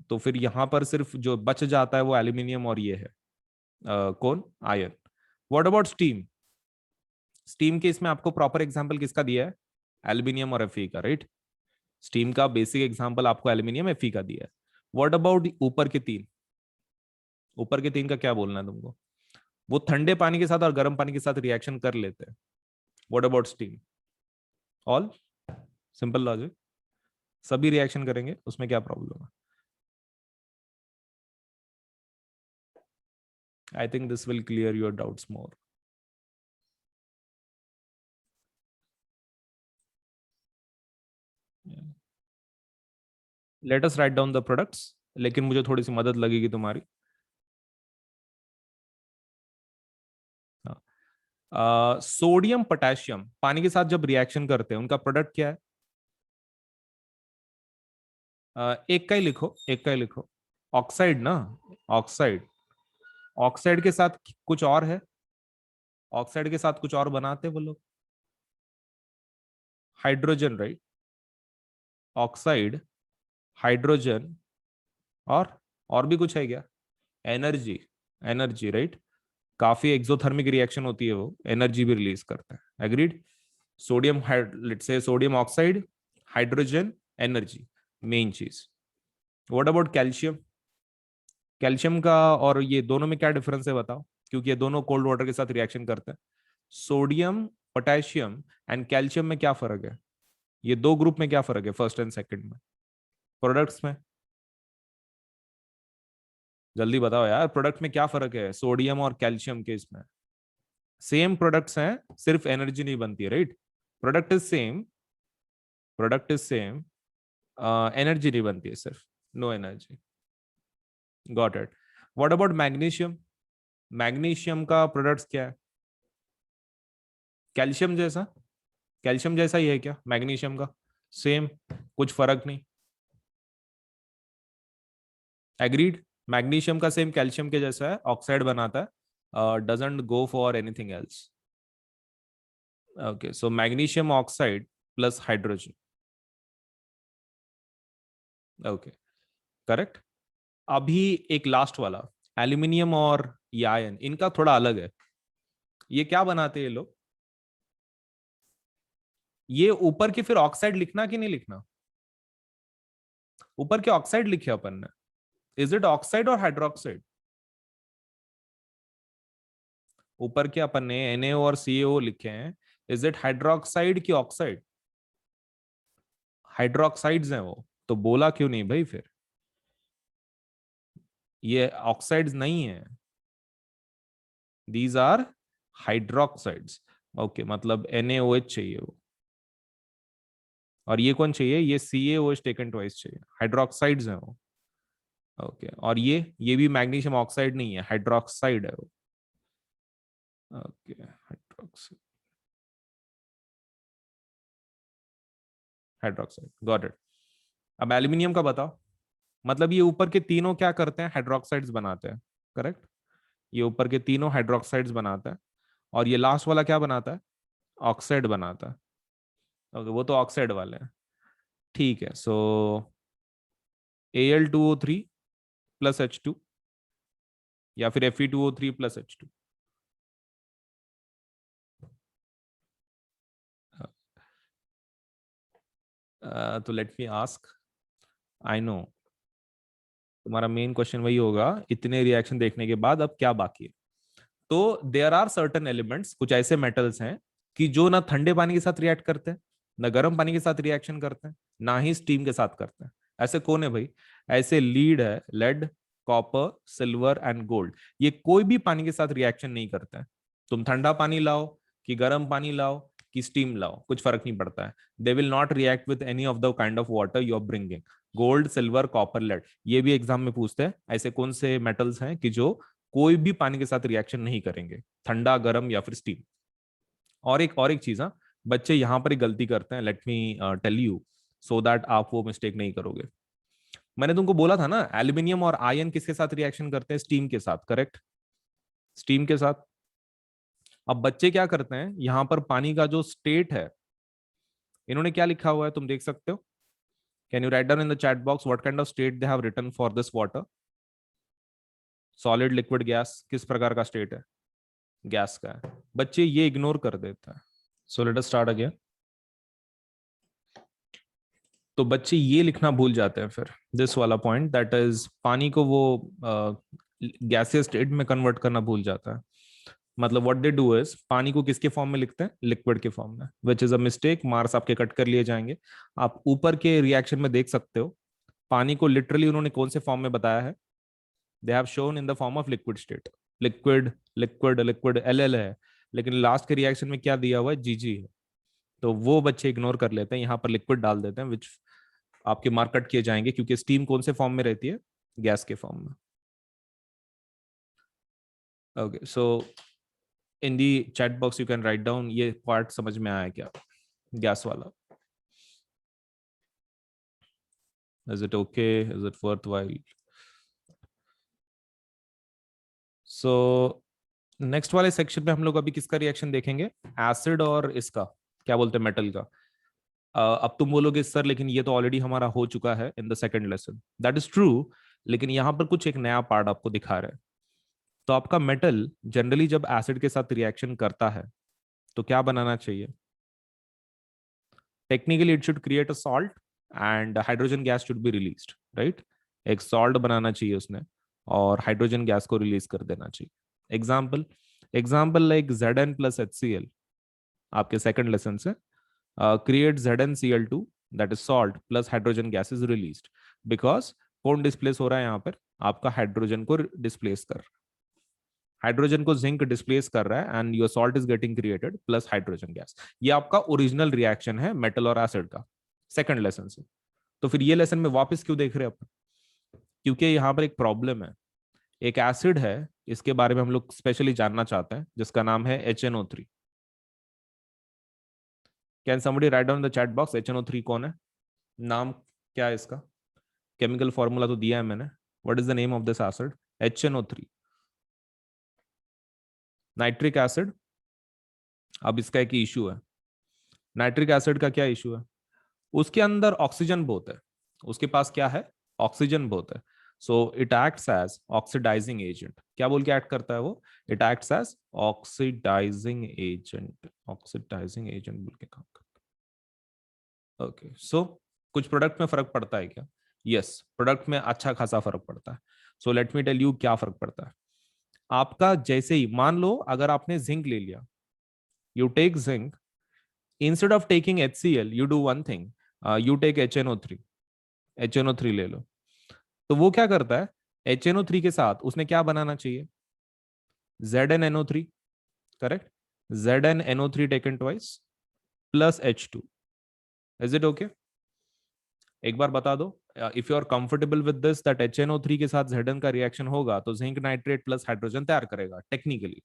तो फिर यहाँ पर सिर्फ जो बच जाता है वो एल्यूमिनियम और ये है, कौन? Iron. What about steam? Steam के इसमें आपको प्रॉपर एग्जांपल किसका दिया है? एल्यूमिनियम और Fe का, राइट? स्टीम का बेसिक एग्जांपल आपको एल्यूमिनियम, Fe का दिया है। व्हाट अबाउट ऊपर के तीन? ऊपर के तीन का क्या बोलना है तुमको? वो ठंडे पानी के साथ और गर्म पानी के साथ रिएक्शन कर लेते हैं। What about steam? All, simple logic, सभी रिएक्शन करेंगे, उसमें क्या प्रॉब्लम है? I think this will clear your doubts more. Let us right down the products, लेकिन मुझे थोड़ी सी मदद लगेगी तुम्हारी। सोडियम पोटेशियम पानी के साथ जब रिएक्शन करते हैं, उनका प्रोडक्ट क्या है? एक का ही लिखो, एक का ही लिखो। ऑक्साइड ना? ऑक्साइड। ऑक्साइड के साथ कुछ और है? ऑक्साइड के साथ कुछ और बनाते वो लोग, हाइड्रोजन, राइट? ऑक्साइड, हाइड्रोजन, और भी कुछ है क्या? Energy, energy, right? काफी एक्सोथर्मिक रिएक्शन होती है, वो एनर्जी भी रिलीज करता है। Agreed? Sodium, let's say sodium oxide, hydrogen, energy, main चीज। What about calcium? कैल्शियम का और ये दोनों में क्या डिफरेंस है बताओ, क्योंकि ये दोनों कोल्ड वाटर के साथ रिएक्शन करते हैं। सोडियम, पोटेशियम एंड कैल्शियम में क्या फर्क है? ये दो ग्रुप में क्या फर्क है, फर्स्ट एंड सेकंड में, प्रोडक्ट्स में? जल्दी बताओ यार, प्रोडक्ट में क्या फर्क है सोडियम और कैल्शियम के इसमें? सेम प्रोडक्ट्स हैं, सिर्फ एनर्जी नहीं बनती है, right? Product is same, product is same, energy नहीं बनती है सिर्फ, no energy. Got it. What about magnesium? Magnesium का प्रोडक्ट्स क्या है? कैल्शियम जैसा, कैल्शियम जैसा ही है क्या मैग्नीशियम का? सेम, कुछ फर्क नहीं। एग्रीड? मैग्नीशियम का सेम कैल्शियम के जैसा है, ऑक्साइड बनाता है, doesn't go for anything else. Okay, so magnesium oxide plus hydrogen. Okay, correct. अभी एक लास्ट वाला, एल्यूमिनियम और ये आयन, इनका थोड़ा अलग है। ये क्या बनाते हैं ये लोग? ये ऊपर की फिर ऑक्साइड लिखना कि नहीं लिखना? ऊपर के ऑक्साइड लिखे अपन ने, इज इट ऑक्साइड और हाइड्रोक्साइड? ऊपर के अपन ने NaO और CaO लिखे हैं, इज इट हाइड्रोक्साइड की ऑक्साइड? हाइड्रोक्साइड्स हैं वो, तो बोला क्यों नहीं भाई फिर? ये ऑक्साइड्स नहीं है, दीज आर हाइड्रोक्साइड्स। ओके, मतलब NaOH चाहिए वो, और ये कौन चाहिए? ये CaOH टेकन ट्वाइस चाहिए, हाइड्रोक्साइड्स हैं वो। ओके, और ये भी मैग्नीशियम ऑक्साइड नहीं है, हाइड्रोक्साइड है वो। Okay, hydroxide, hydroxide, got it. अब एल्यूमिनियम का बताओ। मतलब ये ऊपर के तीनों क्या करते हैं? हाइड्रोक्साइड्स बनाते हैं, करेक्ट? ये ऊपर के तीनों हाइड्रोक्साइड्स बनाता है, और ये लास्ट वाला क्या बनाता है? ऑक्साइड बनाता है। ओके, वो तो ऑक्साइड वाले हैं। ठीक है, सो Al2O3 प्लस H2, या फिर Fe2O3 प्लस H2? तो let me ask, I know तुम्हारा मेन क्वेश्चन वही होगा, इतने रिएक्शन देखने के बाद अब क्या बाकी है? तो देयर आर सर्टन एलिमेंट्स, कुछ ऐसे मेटल्स हैं कि जो ना ठंडे पानी के साथ रिएक्ट करते हैं, ना गर्म पानी के साथ रिएक्शन करते हैं, ना ही स्टीम के साथ करते हैं। ऐसे कौन है भाई? ऐसे लीड है, lead, copper, silver and gold. ये कोई भी पानी के साथ रिएक्शन नहीं करते हैं। तुम ठंडा पानी लाओ कि गर्म पानी लाओ कि स्टीम लाओ, कुछ फर्क नहीं पड़ता है। They will not react with any of the kind of water you are bringing. Gold, silver, copper, lead, ये भी एग्जाम में पूछते हैं, ऐसे कौन से मेटल्स हैं कि जो कोई भी पानी के साथ रिएक्शन नहीं करेंगे, ठंडा, गर्म या फिर स्टीम। और एक चीज, हाँ, बच्चे यहाँ पर एक गलती करते हैं, let me tell you, so that आप वो मिस्टेक नहीं करोगे। मैंने तुमको बोला था ना, एल्यूमिनियम और आयन किसके साथ रिएक्शन करते हैं? स्टीम के साथ, करेक्ट? स्टीम के साथ। अब बच्चे क्या करते हैं, यहाँ पर पानी का जो स्टेट है, इन्होंने क्या लिखा हुआ है तुम देख सकते हो? Can you write down in the chat box what kind of state they have written for this water? Solid, liquid, gas, किस प्रकार का स्टेट है? गैस का है। बच्चे ये इग्नोर कर देते हैं। सो लेट अस स्टार्ट अगेन। तो बच्चे ये लिखना भूल जाते हैं फिर, दिस वाला पॉइंट, दैट इज पानी को वो गैसियस स्टेट में कन्वर्ट करना भूल जाता है। मतलब व्हाट दे डू इज, पानी को किसके फॉर्म में लिखते हैं? लिक्विड के फॉर्म में, which is a mistake, marks आपके कट कर लिए जाएंगे। आप ऊपर के रिएक्शन में देख सकते हो, पानी को लिटरली उन्होंने कौन से फॉर्म में बताया है? They have shown in the form of liquid state. Liquid, liquid, liquid, LL है, लेकिन लास्ट के रिएक्शन में क्या दिया हुआ है? GG है। तो वो बच्चे इग्नोर कर लेते हैं, यहाँ पर लिक्विड डाल देते हैं, विच आपके मार्क कट किए जाएंगे, क्योंकि स्टीम कौन से फॉर्म में रहती है? गैस के फॉर्म में। Okay, so in the chat box you can write down, ये पार्ट समझ में आया क्या, गैस वाला? Is it okay? Is it worth while? So next वाले सेक्शन में हम लोग अभी किसका रिएक्शन देखेंगे, एसिड और इसका क्या बोलते हैं, मेटल का। अब तुम बोलोगे सर लेकिन ये तो ऑलरेडी हमारा हो चुका है in the second lesson, that is true, लेकिन यहाँ पर कुछ एक नया पार्ट आपको दिखा रहा है। तो आपका मेटल जनरली जब एसिड के साथ रिएक्शन करता है तो क्या बनाना चाहिए, technically it should create a salt and hydrogen gas should be released, right. एक सॉल्ट बनाना चाहिए उसने और हाइड्रोजन गैस को रिलीज कर देना चाहिए। एग्जाम्पल एग्जाम्पल लाइक Zn+HCl आपके सेकंड लेसन से, create ZnCl2 that is salt plus hydrogen gas is released because कौन डिस्प्लेस हो रहा है यहाँ पर, आपका हाइड्रोजन को डिस्प्लेस कर, हाइड्रोजन को जिंक डिस्प्लेस कर रहा है and your salt is getting created plus hydrogen gas. ये आपका ओरिजिनल रिएक्शन है मेटल और एसिड का सेकंड लेसन से। तो फिर ये लेसन में वापस क्यों देख रहे हैं अपन, क्योंकि यहाँ पर एक प्रॉब्लम है। एक एसिड है, इसके बारे में हम लोग स्पेशली जानना चाहते हैं, जिसका नाम है HNO3। Can somebody right down the chat box HNO3 कौन है, नाम क्या है इसका, केमिकल फॉर्मूला तो दिया है मैंने, what is the name of this acid, HNO3 nitric acid. अब इसका एक इशू है, नाइट्रिक एसिड का क्या इशू है, उसके अंदर ऑक्सीजन बहुत है, उसके पास क्या है, ऑक्सीजन बहुत है। So it acts as oxidising agent. क्या बोल के एक्ट करता है वो, it acts as oxidising agent, oxidising agent बोल के काम करता है। ओके सो कुछ प्रोडक्ट में फर्क पड़ता है क्या, यस प्रोडक्ट में अच्छा खासा फर्क पड़ता है। So let me tell you क्या फर्क पड़ता है। आपका जैसे ही मान लो अगर आपने जिंक ले लिया, you take zinc, instead of taking HCl you one one thing, you take HNO3, HNO3 ले लो। तो वो क्या करता है, HNO3 के साथ उसने क्या बनाना चाहिए, ZnNO3, correct, ZnNO3 taken twice plus H2। Is it okay, एक बार बता दो, if you are comfortable with this that HNO3 के साथ Zn का रिएक्शन होगा तो जिंक नाइट्रेट प्लस हाइड्रोजन तैयार करेगा technically,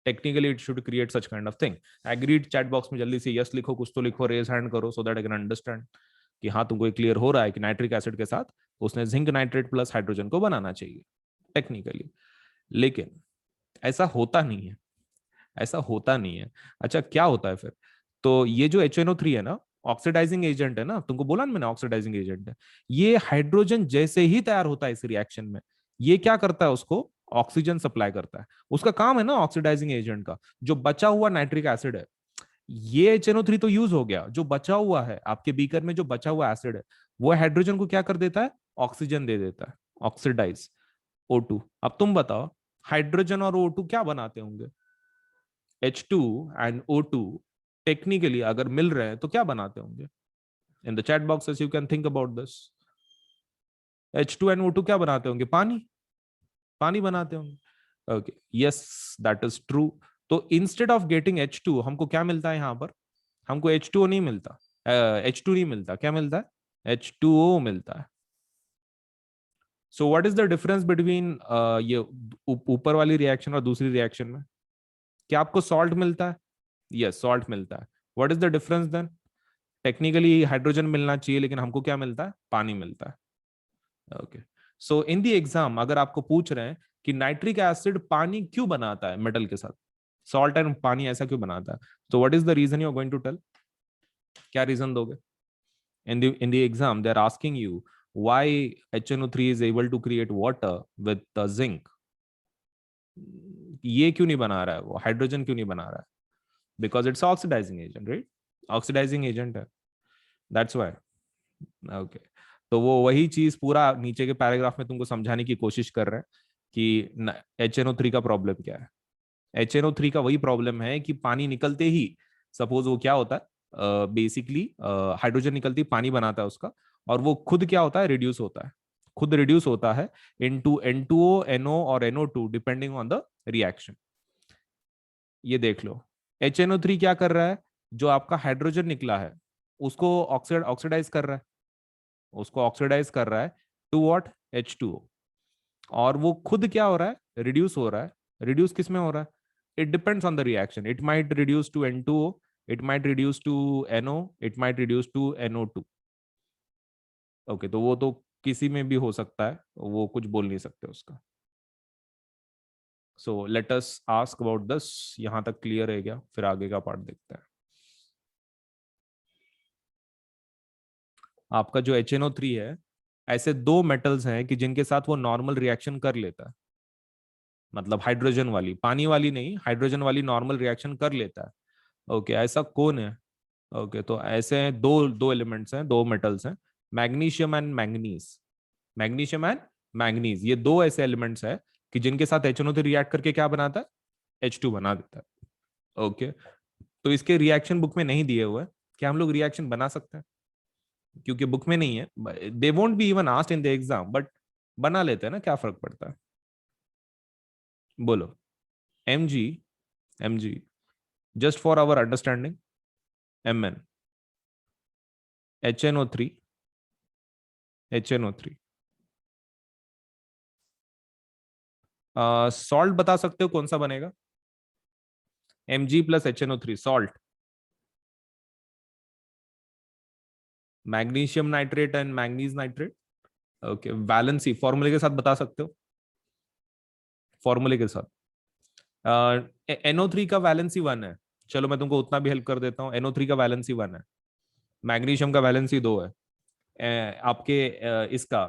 technically it should create such kind of thing. Agreed chat box में जल्दी से यस लिखो, कुछ तो लिखो, रेज हैंड करो so that I can understand कि हाँ तुमको क्लियर हो रहा है कि नाइट्रिक एसिड के साथ उसने जिंक नाइट्रेट प्लस हाइड्रोजन को बनाना चाहिए टेक्निकली। लेकिन ऐसा होता नहीं है, ऐसा होता नहीं है। अच्छा क्या होता है फिर, तो ये जो HNO3 है ना, ऑक्सीडाइजिंग एजेंट है ना, तुमको बोला ना मैंने ऑक्सीडाइजिंग एजेंट है, ये हाइड्रोजन जैसे ही तैयार होता है इस रिएक्शन में, ये क्या करता है, उसको ऑक्सीजन सप्लाई करता है, उसका काम है ना ऑक्सीडाइजिंग एजेंट का। जो बचा हुआ नाइट्रिक एसिड है, ये HNO3 तो यूज हो गया, जो बचा हुआ है आपके बीकर में, जो बचा हुआ एसिड है वो हाइड्रोजन को क्या कर देता है, ऑक्सीजन दे देता है, ऑक्सीडाइज O2। अब तुम बताओ हाइड्रोजन और O2 क्या बनाते होंगे, H2 एंड O2 टेक्निकली अगर मिल रहे हैं तो क्या बनाते होंगे, इन the chat boxes you can think about this. H2 and O2 क्या बनाते होंगे, पानी, पानी बनाते होंगे। Okay yes that is true. तो इंस्टेड ऑफ गेटिंग H2 हमको क्या मिलता है यहाँ पर, हमको H2O नहीं मिलता, H2 नहीं मिलता, क्या मिलता है, H2O मिलता है। So what is the difference between ये ऊपर वाली रिएक्शन और दूसरी रिएक्शन में, क्या आपको सॉल्ट मिलता है, यस सॉल्ट मिलता है। What is the difference then, technically hydrogen मिलना चाहिए लेकिन हमको क्या मिलता है, पानी मिलता है। Okay so in the exam अगर आपको पूछ रहे हैं कि नाइट्रिक एसिड पानी क्यों बनाता है मेटल के साथ, सॉल्ट एंड पानी ऐसा क्यों बनाता है, तो what is the reason you are going to tell, क्या रीजन दोगे। in the exam they are asking you why HNO3 is able to create water with the zinc, ये क्यों नहीं बना रहा है वो, हाइड्रोजन क्यों नहीं बना रहा है, because it's oxidising agent, right, oxidising agent है, दैट्स व्हाई। ओके तो वो वही चीज पूरा नीचे के पैराग्राफ में तुमको समझाने की कोशिश कर रहे हैं कि HNO3 का प्रॉब्लम क्या है। HNO3 का वही प्रॉब्लम है कि पानी निकलते ही, सपोज वो क्या होता है, बेसिकली हाइड्रोजन निकलती पानी बनाता है उसका, और वो खुद क्या होता है, रिड्यूस होता है, खुद रिड्यूस होता है इनटू N2O, NO और NO2 depending on the reaction. ये देख लो HNO3 क्या कर रहा है, जो आपका हाइड्रोजन निकला है उसको ऑक्सीडाइज कर रहा है, उसको ऑक्सीडाइज कर रहा है टू व्हाट, H2O। और वो खुद क्या हो रहा है, रिड्यूस हो रहा है, रिड्यूस किस में हो रहा है, it depends on the reaction, it might reduce to N2O, it might reduce to NO, it might reduce to NO2। Okay तो वो तो किसी में भी हो सकता है, वो कुछ बोल नहीं सकते उसका। सो let us ask about this. यहां तक क्लियर है क्या? फिर आगे का पार्ट देखते हैं। आपका जो HNO3 है, ऐसे दो मेटल्स हैं कि जिनके साथ वो नॉर्मल रिएक्शन कर लेता है, मतलब हाइड्रोजन वाली, पानी वाली नहीं, हाइड्रोजन वाली नॉर्मल रिएक्शन कर लेता है। ओके, ऐसा कौन है? ओके, तो ऐसे हैं दो दो एलिमेंट्स हैं, दो मेटल्स हैं, magnesium and manganese. Magnesium and manganese, ये दो ऐसे एलिमेंट्स हैं कि जिनके साथ HNO3 रिएक्ट करके क्या बनाता है? H2 बना देता है। ओके, तो इसके रिएक्शन बुक में नहीं दिए हुए हैं। क्या हम लोग रिएक्शन बना सकते हैं? क्योंकि बुक में नहीं है, they won't be even asked in the exam, but बना लेते हैं ना, क्या फर्क पड़ता है? बोलो। Mg, Mg, just for our understanding, Mn, HNO3, HNO3, salt बता सकते हो कौन सा बनेगा? Mg plus HNO3 salt, magnesium nitrate and manganese nitrate. Okay, valency फॉर्मूले के साथ बता सकते हो? फॉर्मूले के साथ NO3 का वैलेंसी 1 है। चलो मैं तुमको उतना भी हेल्प कर देता हूँ, NO3 का वैलेंसी 1 है, मैग्नीशियम का वैलेंसी 2 है, आपके इसका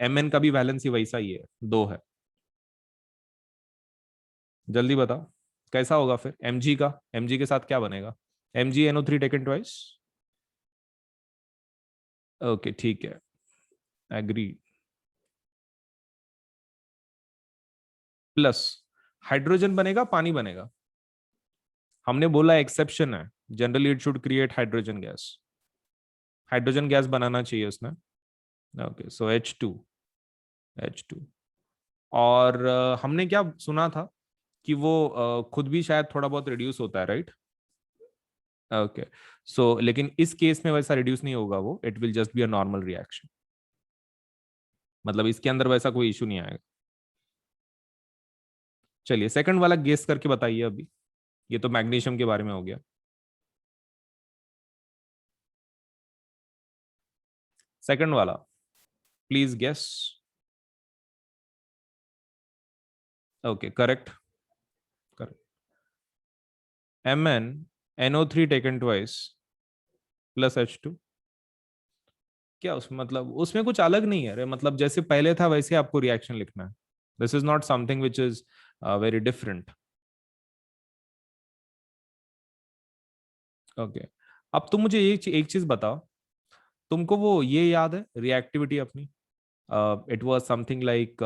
Mn का भी वैलेंसी वैसा ही है, 2 है। जल्दी बताओ कैसा होगा फिर Mg का? Mg के साथ क्या बनेगा? MgNO3 taken twice. ओके ठीक है, एग्री। प्लस हाइड्रोजन बनेगा, पानी बनेगा? हमने बोला एक्सेप्शन है, generally it should create hydrogen gas, hydrogen gas बनाना चाहिए उसने। Okay, so H2, H2। और हमने क्या सुना था कि वो खुद भी शायद थोड़ा बहुत रिड्यूस होता है, राइट? ओके, सो लेकिन इस केस में वैसा रिड्यूस नहीं होगा, वो it will just be a normal reaction, मतलब इसके अंदर वैसा कोई इशू नहीं आएगा। चलिए सेकंड वाला गेस करके बताइए अभी। ये तो मैग्नीशियम के बारे में हो गया। सेकंड वाला, please guess. Okay, correct, correct. MnNO3 taken twice plus H2। क्या उसमें मतलब उसमें कुछ अलग नहीं है रे, मतलब जैसे पहले था वैसे आपको रिएक्शन लिखना है। This is not something which is very different. Okay, अब तुम मुझे एक चीज बताओ, तुमको वो ये याद है रिएक्टिविटी अपनी? इट वाज समथिंग लाइक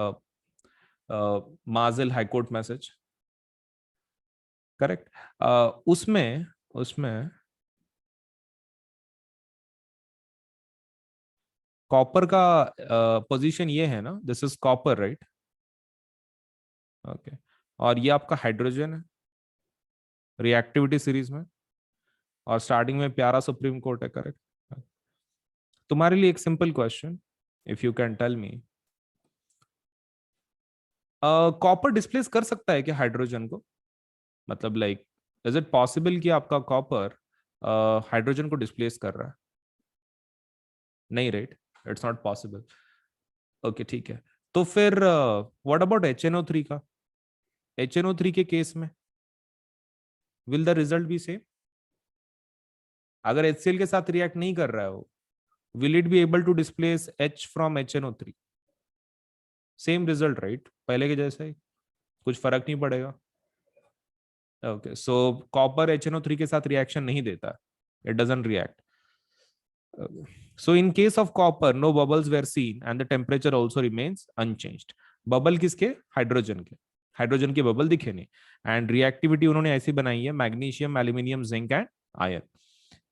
माजिल हाईकोर्ट मैसेज, करेक्ट? उसमें उसमें कॉपर का पोजीशन ये है ना, this is copper, right? Okay, और ये आपका हाइड्रोजन है रिएक्टिविटी सीरीज में, और स्टार्टिंग में प्यारा सुप्रीम कोर्ट है, करेक्ट? तुम्हारे लिए एक simple question, if you can tell me, copper displace कर सकता है क्या हाइड्रोजन को? मतलब लाइक, इज इट पॉसिबल कि आपका कॉपर हाइड्रोजन को डिस्प्लेस कर रहा है? नहीं, right, it's not possible. Okay ठीक है, तो फिर व्हाट अबाउट HNO3 का? HNO3 के केस में will the result B same? अगर HCl के साथ रिएक्ट नहीं कर रहा है वो, will it be able to displace H from HNO3? Same result, right? पहले के जैसा ही, कुछ फर्क नहीं पड़ेगा। ओके, सो कॉपर HNO3 के साथ रिएक्शन नहीं देता, it doesn't react. So in case of copper, no bubbles were seen and the temperature also remains unchanged. Bubble किसके? हाइड्रोजन के, हाइड्रोजन के बबल दिखे नहीं। एंड रिएक्टिविटी उन्होंने ऐसी बनाई है, magnesium, aluminium, zinc and iron.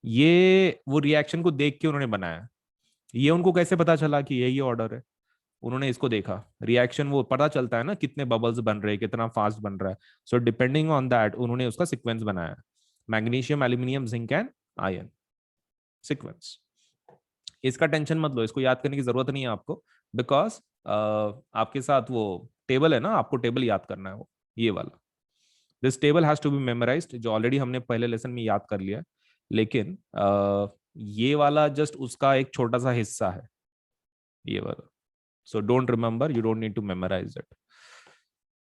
ये वो रिएक्शन को देख के उन्होंने बनाया। ये उनको कैसे पता चला कि यही ऑर्डर है? उन्होंने इसको देखा, रिएक्शन वो पता चलता है ना कितने बबल्स बन रहे हैं, कितना फास्ट बन रहा है। सो डिपेंडिंग ऑन दैट उन्होंने उसका सीक्वेंस बनाया, magnesium, aluminium, zinc and iron sequence. इसका टेंशन मत लो, इसको याद करने की जरूरत नहीं है आपको, बिकॉज आपके साथ वो टेबल है ना, आपको टेबल याद करना है वो, ये वाला। This table has to be memorised, जो ऑलरेडी हमने पहले लेसन में याद कर लिया है, लेकिन ये वाला जस्ट उसका एक छोटा सा हिस्सा है, ये वाला। So don't remember, you don't need to memorise it.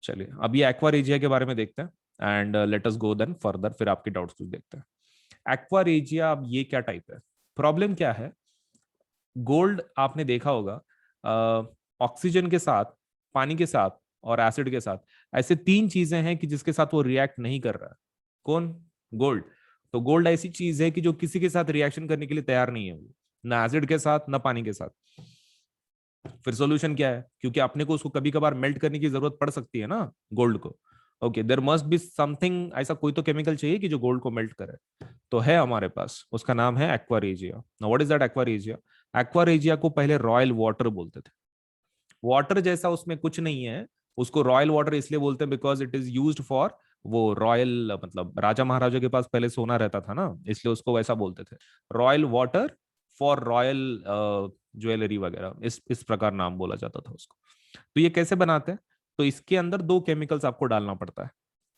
चलिए अब ये एक्वारेजिया के बारे में देखते हैं and let us go then further, फिर आपके डाउट्स कुछ देखते हैं। एक्वारेजिया, अब ये क्या टाइप है, प्रॉब्लम क्या है? गोल्ड आपने देखा होगा ऑक्सीजन के साथ, पानी के साथ और एसिड के साथ, ऐसे तीन चीजें हैं कि जिसके साथ वो रिएक्ट नहीं कर रहा है। कौन? गोल्ड। तो गोल्ड ऐसी चीज है कि जो किसी के साथ रिएक्शन करने के लिए तैयार नहीं है, वो ना एसिड के साथ ना पानी के साथ। फिर सॉल्यूशन क्या है? क्योंकि आपने को उसको कभी कभार मेल्ट करने की जरूरत पड़ सकती है ना गोल्ड को। Okay, there must be something, ऐसा कोई तो केमिकल चाहिए कि जो गोल्ड को मेल्ट करे। तो है हमारे पास, उसका नाम है aqua regia. Now what is that aqua regia? Aqua regia को पहले रॉयल वाटर बोलते थे। वाटर जैसा उसमें कुछ नहीं है, उसको रॉयल वाटर इसलिए बोलते हैं because it is used for वो रॉयल, मतलब राजा महाराजा के पास पहले सोना रहता था ना, इसलिए उसको वैसा बोलते थे, royal water for royal jewellery वगैरह, इस प्रकार नाम बोला जाता था उसको। तो ये कैसे बनाते हैं? तो इसके अंदर दो केमिकल्स आपको डालना पड़ता है,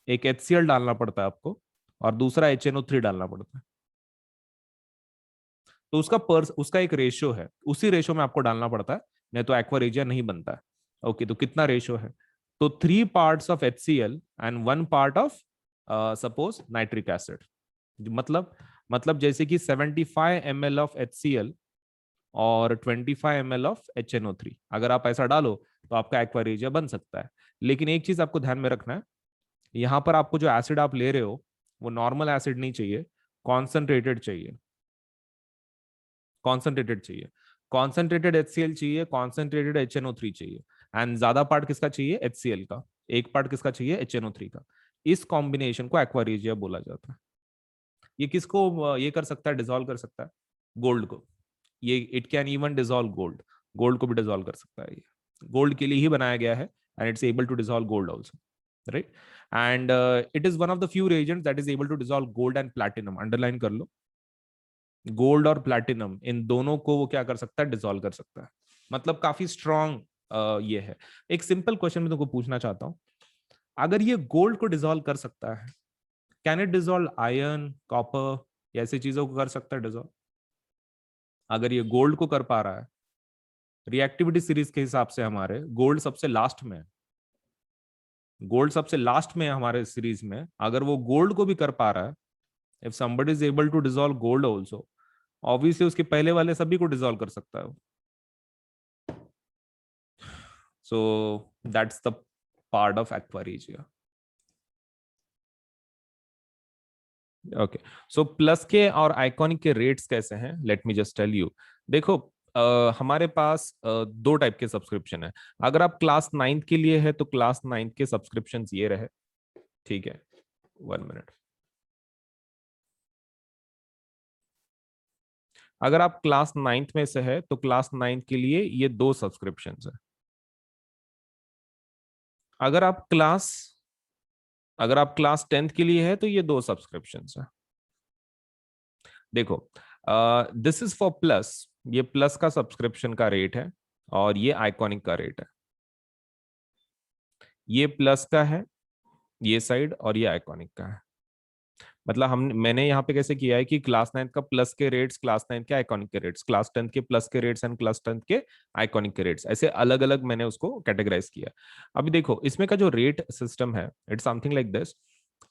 एक HCl डालना पड़ता है आपको, और दूसरा HNO3 डालना पड़ता है। तो उसका एक रेशियो है, उसी रेशियो में आपको डालना पड़ता है, नहीं तो एक्वारेजिया नहीं बनता है। ओके, तो कितना रेशियो है? तो 3 parts of HCl and 1 part of suppose nitric acid. मतलब जैसे कि 75 ml ऑफ HCl और 25 ml ऑफ HNO3, अगर आप ऐसा डालो तो आपका एक्वारेजिया बन सकता है। लेकिन एक चीज आपको ध्यान में रखना है, यहाँ पर आपको जो एसिड आप ले रहे हो वो नॉर्मल एसिड नहीं चाहिए, कॉन्सेंट्रेटेड चाहिए, कॉन्सेंट्रेटेड चाहिए, कॉन्सेंट्रेटेड HCl चाहिए, कॉन्सेंट्रेटेड HNO3 चाहिए। एंड ज्यादा पार्ट किसका चाहिए? HCl का। एक पार्ट किसका चाहिए? HNO3 का। इस कॉम्बिनेशन को एक्वारेजिया बोला जाता है। ये किसको ये कर सकता है, डिजोल्व कर सकता है? गोल्ड को। ये it can even dissolve gold, gold को भी डिजोल्व कर सकता है। ये गोल्ड के लिए ही बनाया गया है and it's able to dissolve gold also, right? And it is one of the few reagents that is able to dissolve gold and platinum. Underline कर लो, गोल्ड और प्लैटिनम, इन दोनों को वो क्या कर सकता है? डिसॉल्व कर सकता है। मतलब काफी स्ट्रॉन्ग ये है। एक सिंपल क्वेश्चन मैं तुमको पूछना चाहता हूं, अगर ये गोल्ड को डिसॉल्व कर सकता है, can it dissolve iron, copper, ऐसी चीजों को कर सकता है डिसॉल्व? अगर ये गोल्ड को कर पा रहा है, रिएक्टिविटी सीरीज के हिसाब से हमारे गोल्ड सबसे लास्ट में है, गोल्ड सबसे लास्ट में है हमारे सीरीज में, अगर वो गोल्ड को भी कर पा रहा है, इफ somebody is able to dissolve gold also, obviously उसके पहले वाले सभी को डिसॉल्व कर सकता है। So that's the part of aqua regia. Okay, so plus के और आइकॉनिक के रेट्स कैसे हैं, let me just tell you. देखो हमारे पास दो टाइप के सब्सक्रिप्शन है। अगर आप क्लास 9th के लिए है तो क्लास 9th के सब्सक्रिप्शन ये रहे, ठीक है? 1 मिनट। अगर आप क्लास 9th में से है तो क्लास 9th के लिए ये दो सब्सक्रिप्शन है। अगर आप क्लास अगर आप क्लास 10th के लिए है तो ये दो सब्सक्रिप्शन है। देखो, दिस इज फॉर प्लस, ये प्लस का सब्सक्रिप्शन का रेट है और ये आइकॉनिक का रेट है। ये प्लस का है ये साइड, और ये आइकॉनिक का है। मतलब मैंने यहाँ पे कैसे किया है कि क्लास 9th का प्लस के रेट्स, क्लास 9th के आइकॉनिक के रेट्स, क्लास 10th के प्लस के रेट्स एंड क्लास 10th के आइकॉनिक के रेट्स, ऐसे अलग अलग मैंने उसको कैटेगराइज किया। अभी देखो इसमें का जो रेट सिस्टम है, इट्स समथिंग लाइक दिस।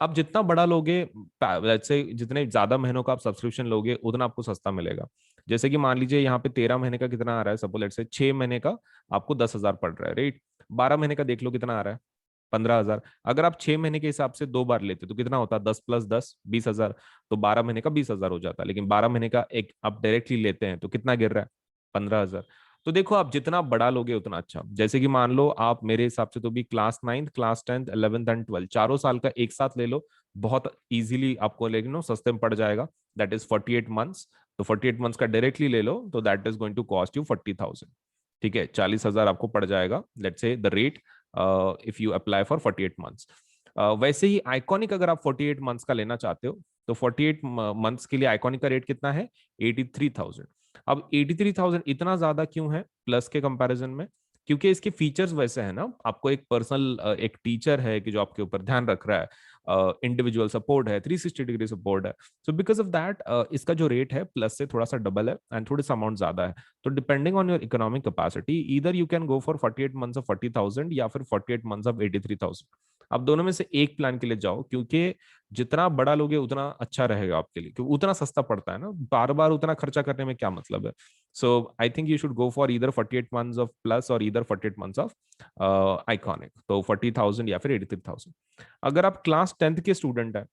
आप जितना बड़ा लोगे, से जितने ज्यादा महीनों का आप सब्सक्रिप्शन लोगे उतना आपको सस्ता मिलेगा। जैसे कि मान लीजिए यहाँ पे 13 महीने का कितना आ रहा है, सपोज लेट्स से 6 महीने का आपको 10,000 पड़ रहा है, राइट? 12 महीने का देख लो कितना आ रहा है, 15,000। अगर आप 6 महीने के हिसाब से 2 बार लेते तो कितना होता? 10 + 10 20,000। तो 12 महीने का 20,000 हो जाता है। लेकिन 12 महीने का एक आप डायरेक्टली लेते हैं तो कितना गिर रहा है? 15,000। तो देखो आप जितना बड़ा लोगे उतना अच्छा। जैसे कि मान लो आप मेरे हिसाब से तो भी class 9th, class 10th, 11th and 12th चारों साल का एक साथ ले लो, बहुत इजीली आपको लेकिन सस्ते में पड़ जाएगा। That is 48 months। तो 48 months का डायरेक्टली ले लो तो that is going to cost you 40,000। ठीक है, 40,000 आपको पड़ जाएगा, let's say the rate, if you apply for 48 months। वैसे ही आइकॉनिक अगर आप 48 months का लेना चाहते हो तो 48 months के लिए आइकॉनिक का रेट कितना है? 83,000। अब 83,000 इतना ज्यादा क्यों है प्लस के कंपैरिजन में? क्योंकि इसके फीचर्स वैसे हैं ना, आपको एक पर्सनल एक टीचर है कि जो आपके ऊपर ध्यान रख रहा है, इंडिविजुअल सपोर्ट है, 360 डिग्री सपोर्ट है. सो बिकॉज ऑफ दैट इसका जो रेट है प्लस से थोड़ा सा डबल है एंड थोड़ा सा अमाउंट ज्यादा है. तो depending on your economic capacity either you can go for 48 months of 40,000 या फिर 48 मंथ्स ऑफ 83,000. आप दोनों में से एक प्लान के लिए जाओ, क्योंकि जितना बड़ा लोगे उतना अच्छा रहेगा आपके लिए, क्योंकि उतना सस्ता पड़ता है ना, बार बार उतना खर्चा करने में क्या मतलब है. So I think you should go for either 48 months of plus और ईदर 48 मंथ्स ऑफ आइकॉनिक. तो 40,000 या फिर 83,000. अगर आप क्लास 10th के स्टूडेंट हैं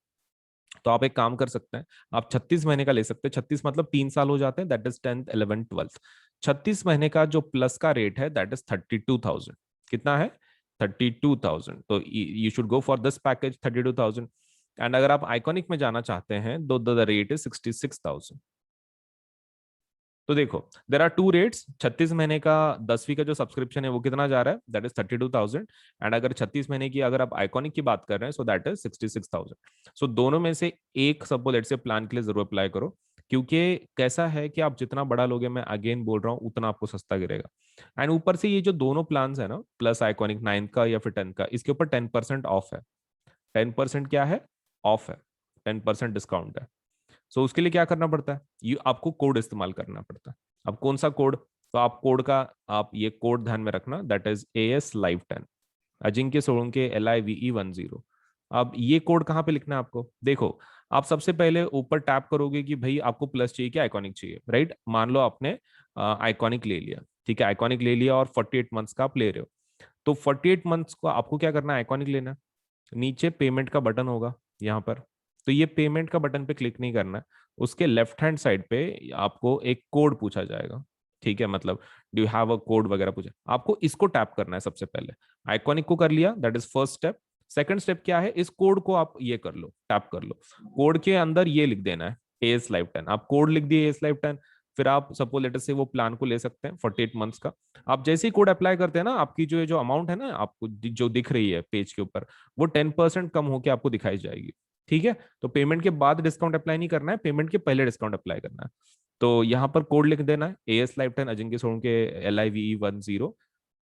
तो आप एक काम कर सकते हैं, आप 36 महीने का ले सकते हैं. 36 मतलब 3 साल हो जाते हैं, that is 10th 11th 12th. 36 महीने का जो प्लस का रेट है दैट इज 32,000. कितना है? 32,000. तो you should go for this package 32,000. And अगर आप आइकॉनिक में जाना चाहते हैं तो द रेट इज 66,000. तो देखो देर आर टू रेट्स. 36 महीने का 10वीं का जो सब्सक्रिप्शन है वो कितना जा रहा है? That is 32,000. एंड अगर 36 महीने की अगर आप आइकॉनिक की बात कर रहे हैं सो दैट इज 66,000. सो दोनों में से एक सपोज लेट्स से प्लान के लिए जरूर अप्लाई करो, क्योंकि कैसा है कि आप जितना बड़ा लोगे, मैं अगेन बोल रहा हूँ, उतना आपको सस्ता गिरेगा. एंड ऊपर से ये जो दोनों प्लान है ना, प्लस आइकॉनिक 9th का या फिर 10th का, इसके ऊपर 10% ऑफ है. 10% क्या है? ऑफ है. 10% डिस्काउंट है. सो उसके लिए क्या करना पड़ता है? ये आपको कोड इस्तेमाल करना पड़ता है. अब कौन सा कोड? तो आप कोड का, आप ये कोड ध्यान में रखना, that is AS Live 10, Ajinkya Solanke LIVE 10. अब ये कोड कहाँ पे लिखना है आपको? देखो, आप सबसे पहले ऊपर टैप करोगे कि भाई आपको प्लस चाहिए कि आइकॉनिक चाहिए, राइट? मान लो आपने आइकॉनिक ले लिया, ठीक है, आइकॉनिक ले लिया और 48 मंथ्स का आप ले रहे हो. तो 48 मंथ्स को आपको क्या करना है? आइकॉनिक लेना है. नीचे पेमेंट का बटन होगा यहाँ पर. तो ये पेमेंट का बटन पे क्लिक नहीं करना है. उसके लेफ्ट हैंड साइड पे आपको एक कोड पूछा जाएगा, ठीक है, मतलब do you have a code वगैरह पूछा, आपको इसको टैप करना है सबसे पहले. आइकॉनिक को कर लिया, that is first step. Second step क्या है? इस कोड को आप ये कर लो, टैप कर लो. कोड के अंदर ये लिख देना है AS Live 10. आप कोड लिख दिए AS Live 10. फिर आप सपोज लेटर से वो प्लान को ले सकते हैं 48 मंथ्स का. आप जैसे ही कोड अप्लाई करते हैं ना, आपकी जो जो अमाउंट है ना आपको जो दिख रही है पेज के ऊपर, वो 10% कम होकर आपको दिखाई जाएगी. ठीक है, तो पेमेंट के बाद डिस्काउंट अप्लाई नहीं करना है, पेमेंट के पहले डिस्काउंट अप्लाई करना है. तो यहाँ पर कोड लिख देना है AS Live 10 Ajinkya Solanke LIVE 10,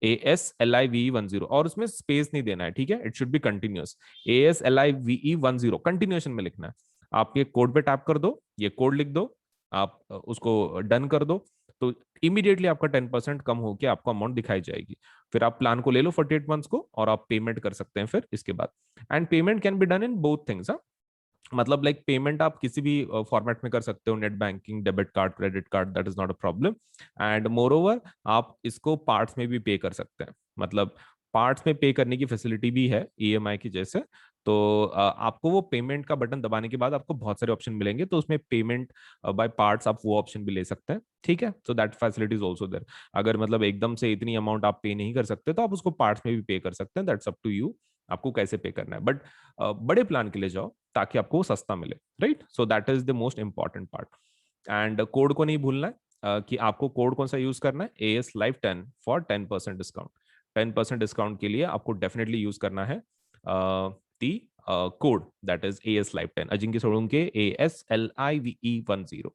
ASLIVE 10, और उसमें स्पेस नहीं देना है, ठीक है, it should be continuous. ASLIVE 10 continuation में लिखना है. आप ये कोड पे टैप कर दो, ये कोड लिख दो, आप उसको डन कर दो. तो इमीडिएटली आपका 10% कम होकर आपको अमाउंट दिखाई जाएगी. फिर आप प्लान को ले लो 48 मंथ्स को और आप पेमेंट कर सकते हैं फिर इसके बाद. And payment can be done in both things. मतलब लाइक पेमेंट आप किसी भी फॉर्मेट में कर सकते हो, net banking, debit card, credit card, that is not a problem. And more over आप इसको पार्ट्स में भी पे कर सकते हैं. मतलब पार्ट्स में पे करने की फैसिलिटी भी है EMI की जैसे. तो आपको वो पेमेंट का बटन दबाने के बाद आपको बहुत सारे ऑप्शन मिलेंगे, तो उसमें पेमेंट बाय पार्ट्स आप वो ऑप्शन भी ले सकते हैं. ठीक है, so that facility is also there. अगर मतलब एकदम से इतनी अमाउंट आप पे नहीं कर सकते तो आप उसको पार्ट्स में भी पे कर सकते हैं, दैट्स अप टू यू, आपको कैसे पे करना है. बट बड़े प्लान के लिए जाओ ताकि आपको वो सस्ता मिले, right? So that is the most important part. And code को नहीं भूलना है कि आपको कोड कौन सा यूज करना है, AS Live 10 for 10% discount. 10% discount के लिए आपको डेफिनेटली यूज करना है दी code, that is AS Live 10 Ajinkya Solanke ASLIVE 10.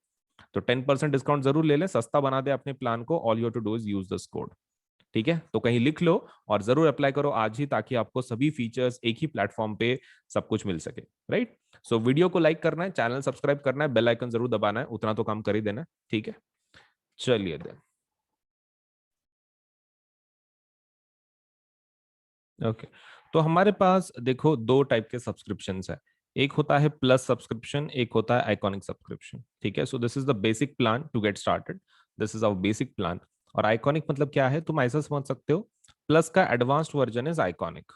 तो 10% डिस्काउंट जरूर ले लें, सस्ता बना दे अपने प्लान को. All you to do is use this code. ठीक है, तो कहीं लिख लो और जरूर अप्लाई करो आज ही, ताकि आपको सभी फीचर्स एक ही प्लेटफॉर्म पे सब कुछ मिल सके, राइट? सो वीडियो को लाइक करना है, चैनल सब्सक्राइब करना है, बेल आइकन जरूर दबाना है, उतना तो काम कर ही देना है. ठीक है, चलिए देन. ओके, तो हमारे पास देखो दो टाइप के सब्सक्रिप्शन है. एक होता है प्लस सब्सक्रिप्शन, एक होता है आइकॉनिक सब्सक्रिप्शन. ठीक है, so this is the basic plan to get started. This is our basic plan. और आइकॉनिक मतलब क्या है, तुम ऐसा समझ सकते हो, प्लस का advanced version is iconic.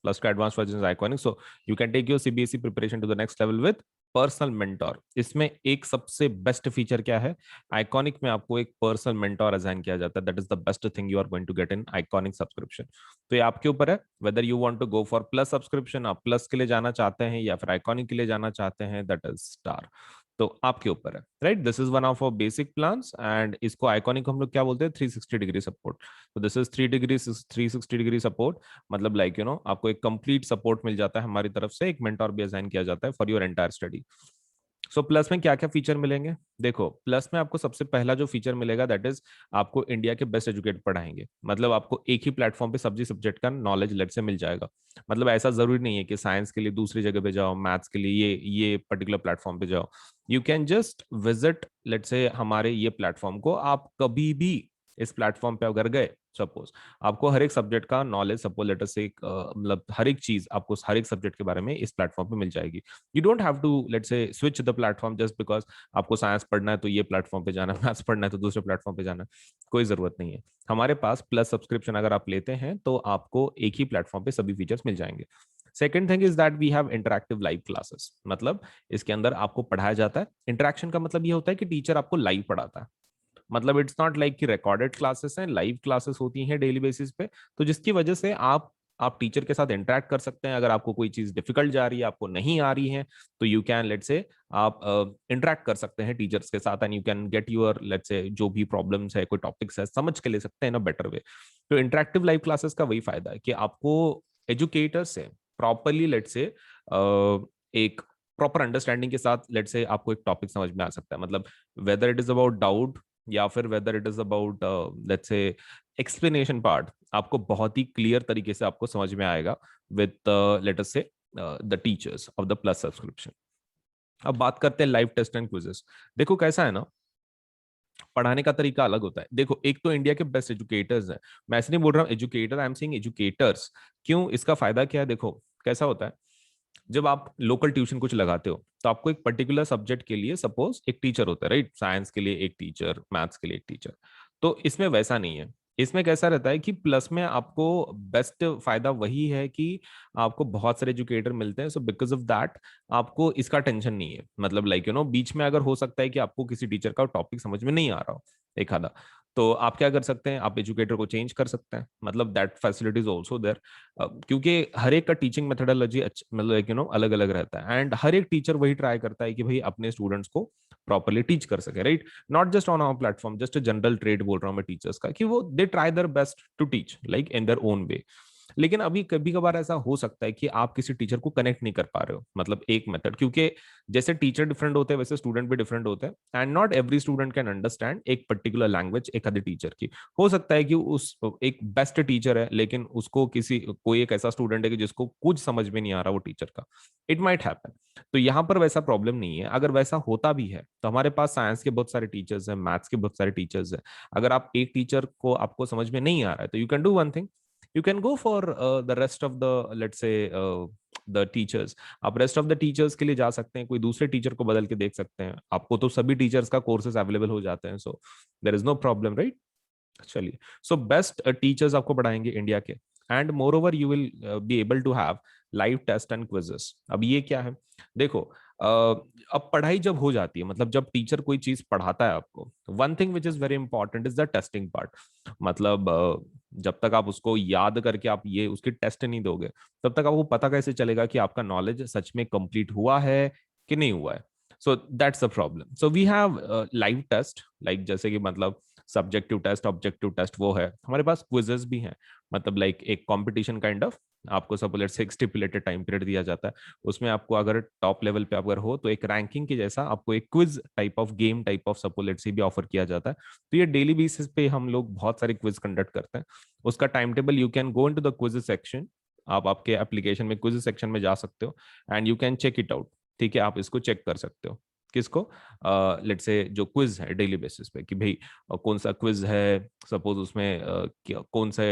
Plus का advance version is iconic. So you can take your CBSE preparation to the next level with personal mentor. इसमें एक सबसे बेस्ट फीचर क्या है, आइकॉनिक में आपको एक पर्सनल मेंटोर असाइन किया जाता है. That is the best thing you are going to get in iconic subscription. तो ये आपके ऊपर है whether you want to go for plus subscription, आप प्लस के लिए जाना चाहते हैं या फिर आइकॉनिक के लिए जाना चाहते हैं, दैट इज स्टार. तो आपके ऊपर है, right? This is one of our basic plans. And इसको आइकॉनिक हम लोग क्या बोलते हैं, 360 डिग्री सपोर्ट. तो दिस इज 360 डिग्री सपोर्ट. मतलब लाइक यू नो आपको एक कंप्लीट सपोर्ट मिल जाता है हमारी तरफ से, एक मेंटोर भी असाइन किया जाता है for your entire study. So plus में क्या क्या फीचर मिलेंगे? देखो, प्लस में आपको सबसे पहला जो फीचर मिलेगा दैट इज आपको इंडिया के बेस्ट एजुकेट पढ़ाएंगे। मतलब आपको एक ही प्लेटफॉर्म पे सब्जी सब्जेक्ट का नॉलेज लेट से मिल जाएगा। मतलब ऐसा जरूरी नहीं है कि साइंस के लिए दूसरी जगह पे जाओ, मैथ्स के लिए ये पर्टिकुलर प्लेटफॉर्म पे जाओ। You can just visit let say हमारे ये प्लेटफॉर्म को, आप कभी भी इस प्लेटफॉर्म पे अगर गए, सपोज आपको हर एक सब्जेक्ट का नॉलेज, सपोज लेटर से मतलब हर एक चीज आपको हर एक सब्जेक्ट के बारे में इस प्लेटफॉर्म पे मिल जाएगी। You don't have to let say switch the platform just because आपको साइंस पढ़ना है तो ये प्लेटफॉर्म पे जाना है, मैथ्स पढ़ना है तो दूसरे प्लेटफॉर्म पे जाना है। कोई जरूरत नहीं है। हमारे पास प्लस सब्सक्रिप्शन अगर आप लेते हैं तो आपको एक ही प्लेटफॉर्म पे सभी फीचर्स मिल जाएंगे। Second thing is that we have interactive live classes. मतलब इसके अंदर आपको पढ़ाया जाता है। इंटरेक्शन का मतलब ये होता है कि टीचर आपको लाइव पढ़ाता है। मतलब इट्स नॉट लाइक कि रिकॉर्डेड क्लासेस हैं, लाइव क्लासेस होती हैं डेली बेसिस पे। तो जिसकी वजह से आप टीचर के साथ इंटरेक्ट कर सकते हैं। अगर आपको कोई चीज डिफिकल्ट जा रही है, आपको नहीं आ रही है, तो यू कैन लेट से आप इंटरेक्ट कर सकते हैं टीचर्स के साथ and you can get your लेट से जो भी प्रॉब्लम्स है, कोई टॉपिक्स है, समझ के ले सकते हैं इन अ बेटर वे। तो इंटरेक्टिव लाइव क्लासेस का वही फायदा है कि आपको एजुकेटर से प्रॉपरली लेट से एक प्रॉपर अंडरस्टैंडिंग के साथ लेट से आपको एक टॉपिक समझ में आ सकता है। मतलब whether it is about doubt या फिर whether it is about let's say explanation part, आपको बहुत ही क्लियर तरीके से आपको समझ में आएगा विद लेट अस से the teachers of the plus subscription. अब बात करते हैं लाइव टेस्ट एंड क्विजेस। देखो कैसा है ना, पढ़ाने का तरीका अलग होता है। देखो, एक तो इंडिया के बेस्ट एजुकेटर्स हैं। मैं ऐसे नहीं बोल रहा हूँ educator, I am saying educators. क्यों? इसका फायदा क्या है? देखो कैसा होता है, जब आप लोकल ट्यूशन कुछ लगाते हो तो आपको एक पर्टिकुलर सब्जेक्ट के लिए सपोज एक टीचर होता है, राइट? साइंस के लिए एक टीचर, मैथ्स के लिए एक टीचर। तो इसमें वैसा नहीं है। इसमें कैसा रहता है कि प्लस में आपको बेस्ट फायदा वही है कि आपको बहुत सारे एजुकेटर मिलते हैं। सो बिकॉज ऑफ दैट आपको इसका टेंशन नहीं है। मतलब लाइक बीच में अगर हो सकता है कि आपको किसी टीचर का टॉपिक समझ में नहीं आ रहा हो एक आधा, तो आप क्या कर सकते हैं, आप एजुकेटर को चेंज कर सकते हैं। मतलब that facility is also there. क्योंकि हर एक का टीचिंग मेथोडोलॉजी मतलब अलग अलग रहता है एंड हर एक टीचर वही ट्राई करता है कि भाई अपने स्टूडेंट्स को प्रॉपरली टीच कर सके, right? Not just on our platform, just general trade बोल रहा हूँ मैं टीचर्स का, कि वो they try their best to teach like in their own way. लेकिन अभी कभी कभार ऐसा हो सकता है कि आप किसी टीचर को कनेक्ट नहीं कर पा रहे हो, मतलब एक मेथड, क्योंकि जैसे टीचर डिफरेंट होते हैं वैसे स्टूडेंट भी डिफरेंट होते हैं and not every student can understand एक पर्टिकुलर लैंग्वेज एक आधे टीचर की। हो सकता है कि उस एक बेस्ट टीचर है लेकिन उसको किसी कोई एक ऐसा स्टूडेंट है कि जिसको कुछ समझ में नहीं आ रहा वो टीचर का। It might happen. तो यहाँ पर वैसा प्रॉब्लम नहीं है। अगर वैसा होता भी है तो हमारे पास साइंस के बहुत सारे टीचर्स हैं, मैथ्स के बहुत सारे टीचर्स हैं। अगर आप एक टीचर को आपको समझ में नहीं आ रहा है तो you can do one thing, you can go for the rest of the let's say the teachers। आप रेस्ट ऑफ द टीचर्स के लिए जा सकते हैं, कोई दूसरे टीचर को बदल के देख सकते हैं। आपको तो सभी टीचर्स का कोर्सेज अवेलेबल हो जाते हैं, so there is no problem, right? चलिए, सो बेस्ट टीचर्स आपको पढ़ाएंगे इंडिया के and moreover you will be able to have live test and quizzes. अब ये क्या है? देखो, अब पढ़ाई जब हो जाती है, मतलब जब टीचर कोई चीज पढ़ाता है आपको, one thing which is very important is the testing part. मतलब जब तक आप उसको याद करके आप ये उसकी टेस्ट नहीं दोगे तब तक आपको पता कैसे चलेगा कि आपका नॉलेज सच में कंप्लीट हुआ है कि नहीं हुआ है। So that's a problem. So we have live test, like जैसे कि मतलब सब्जेक्टिव टेस्ट, ऑब्जेक्टिव टेस्ट वो है। हमारे पास क्विजेस भी हैं, मतलब लाइक एक कंपटीशन काइंड ऑफ। आपको सपोज से एक स्टिपुलेटेड टाइम पीरियड दिया जाता है, उसमें आपको अगर टॉप लेवल पे अगर हो तो एक रैंकिंग के जैसा आपको एक quiz type of game type of सपोलेट से भी ऑफर किया जाता है। तो ये डेली बेसिस पे हम लोग बहुत सारे क्विज कंडक्ट करते हैं। उसका time table you can go into the quiz section. आप आपके एप्लीकेशन में क्विज सेक्शन में जा सकते हो and you can check it out. ठीक है, आप इसको चेक कर सकते हो। किसको? लेट से जो क्विज है डेली बेसिस पे कि भाई कौन सा क्विज है, सपोज उसमें कौन सा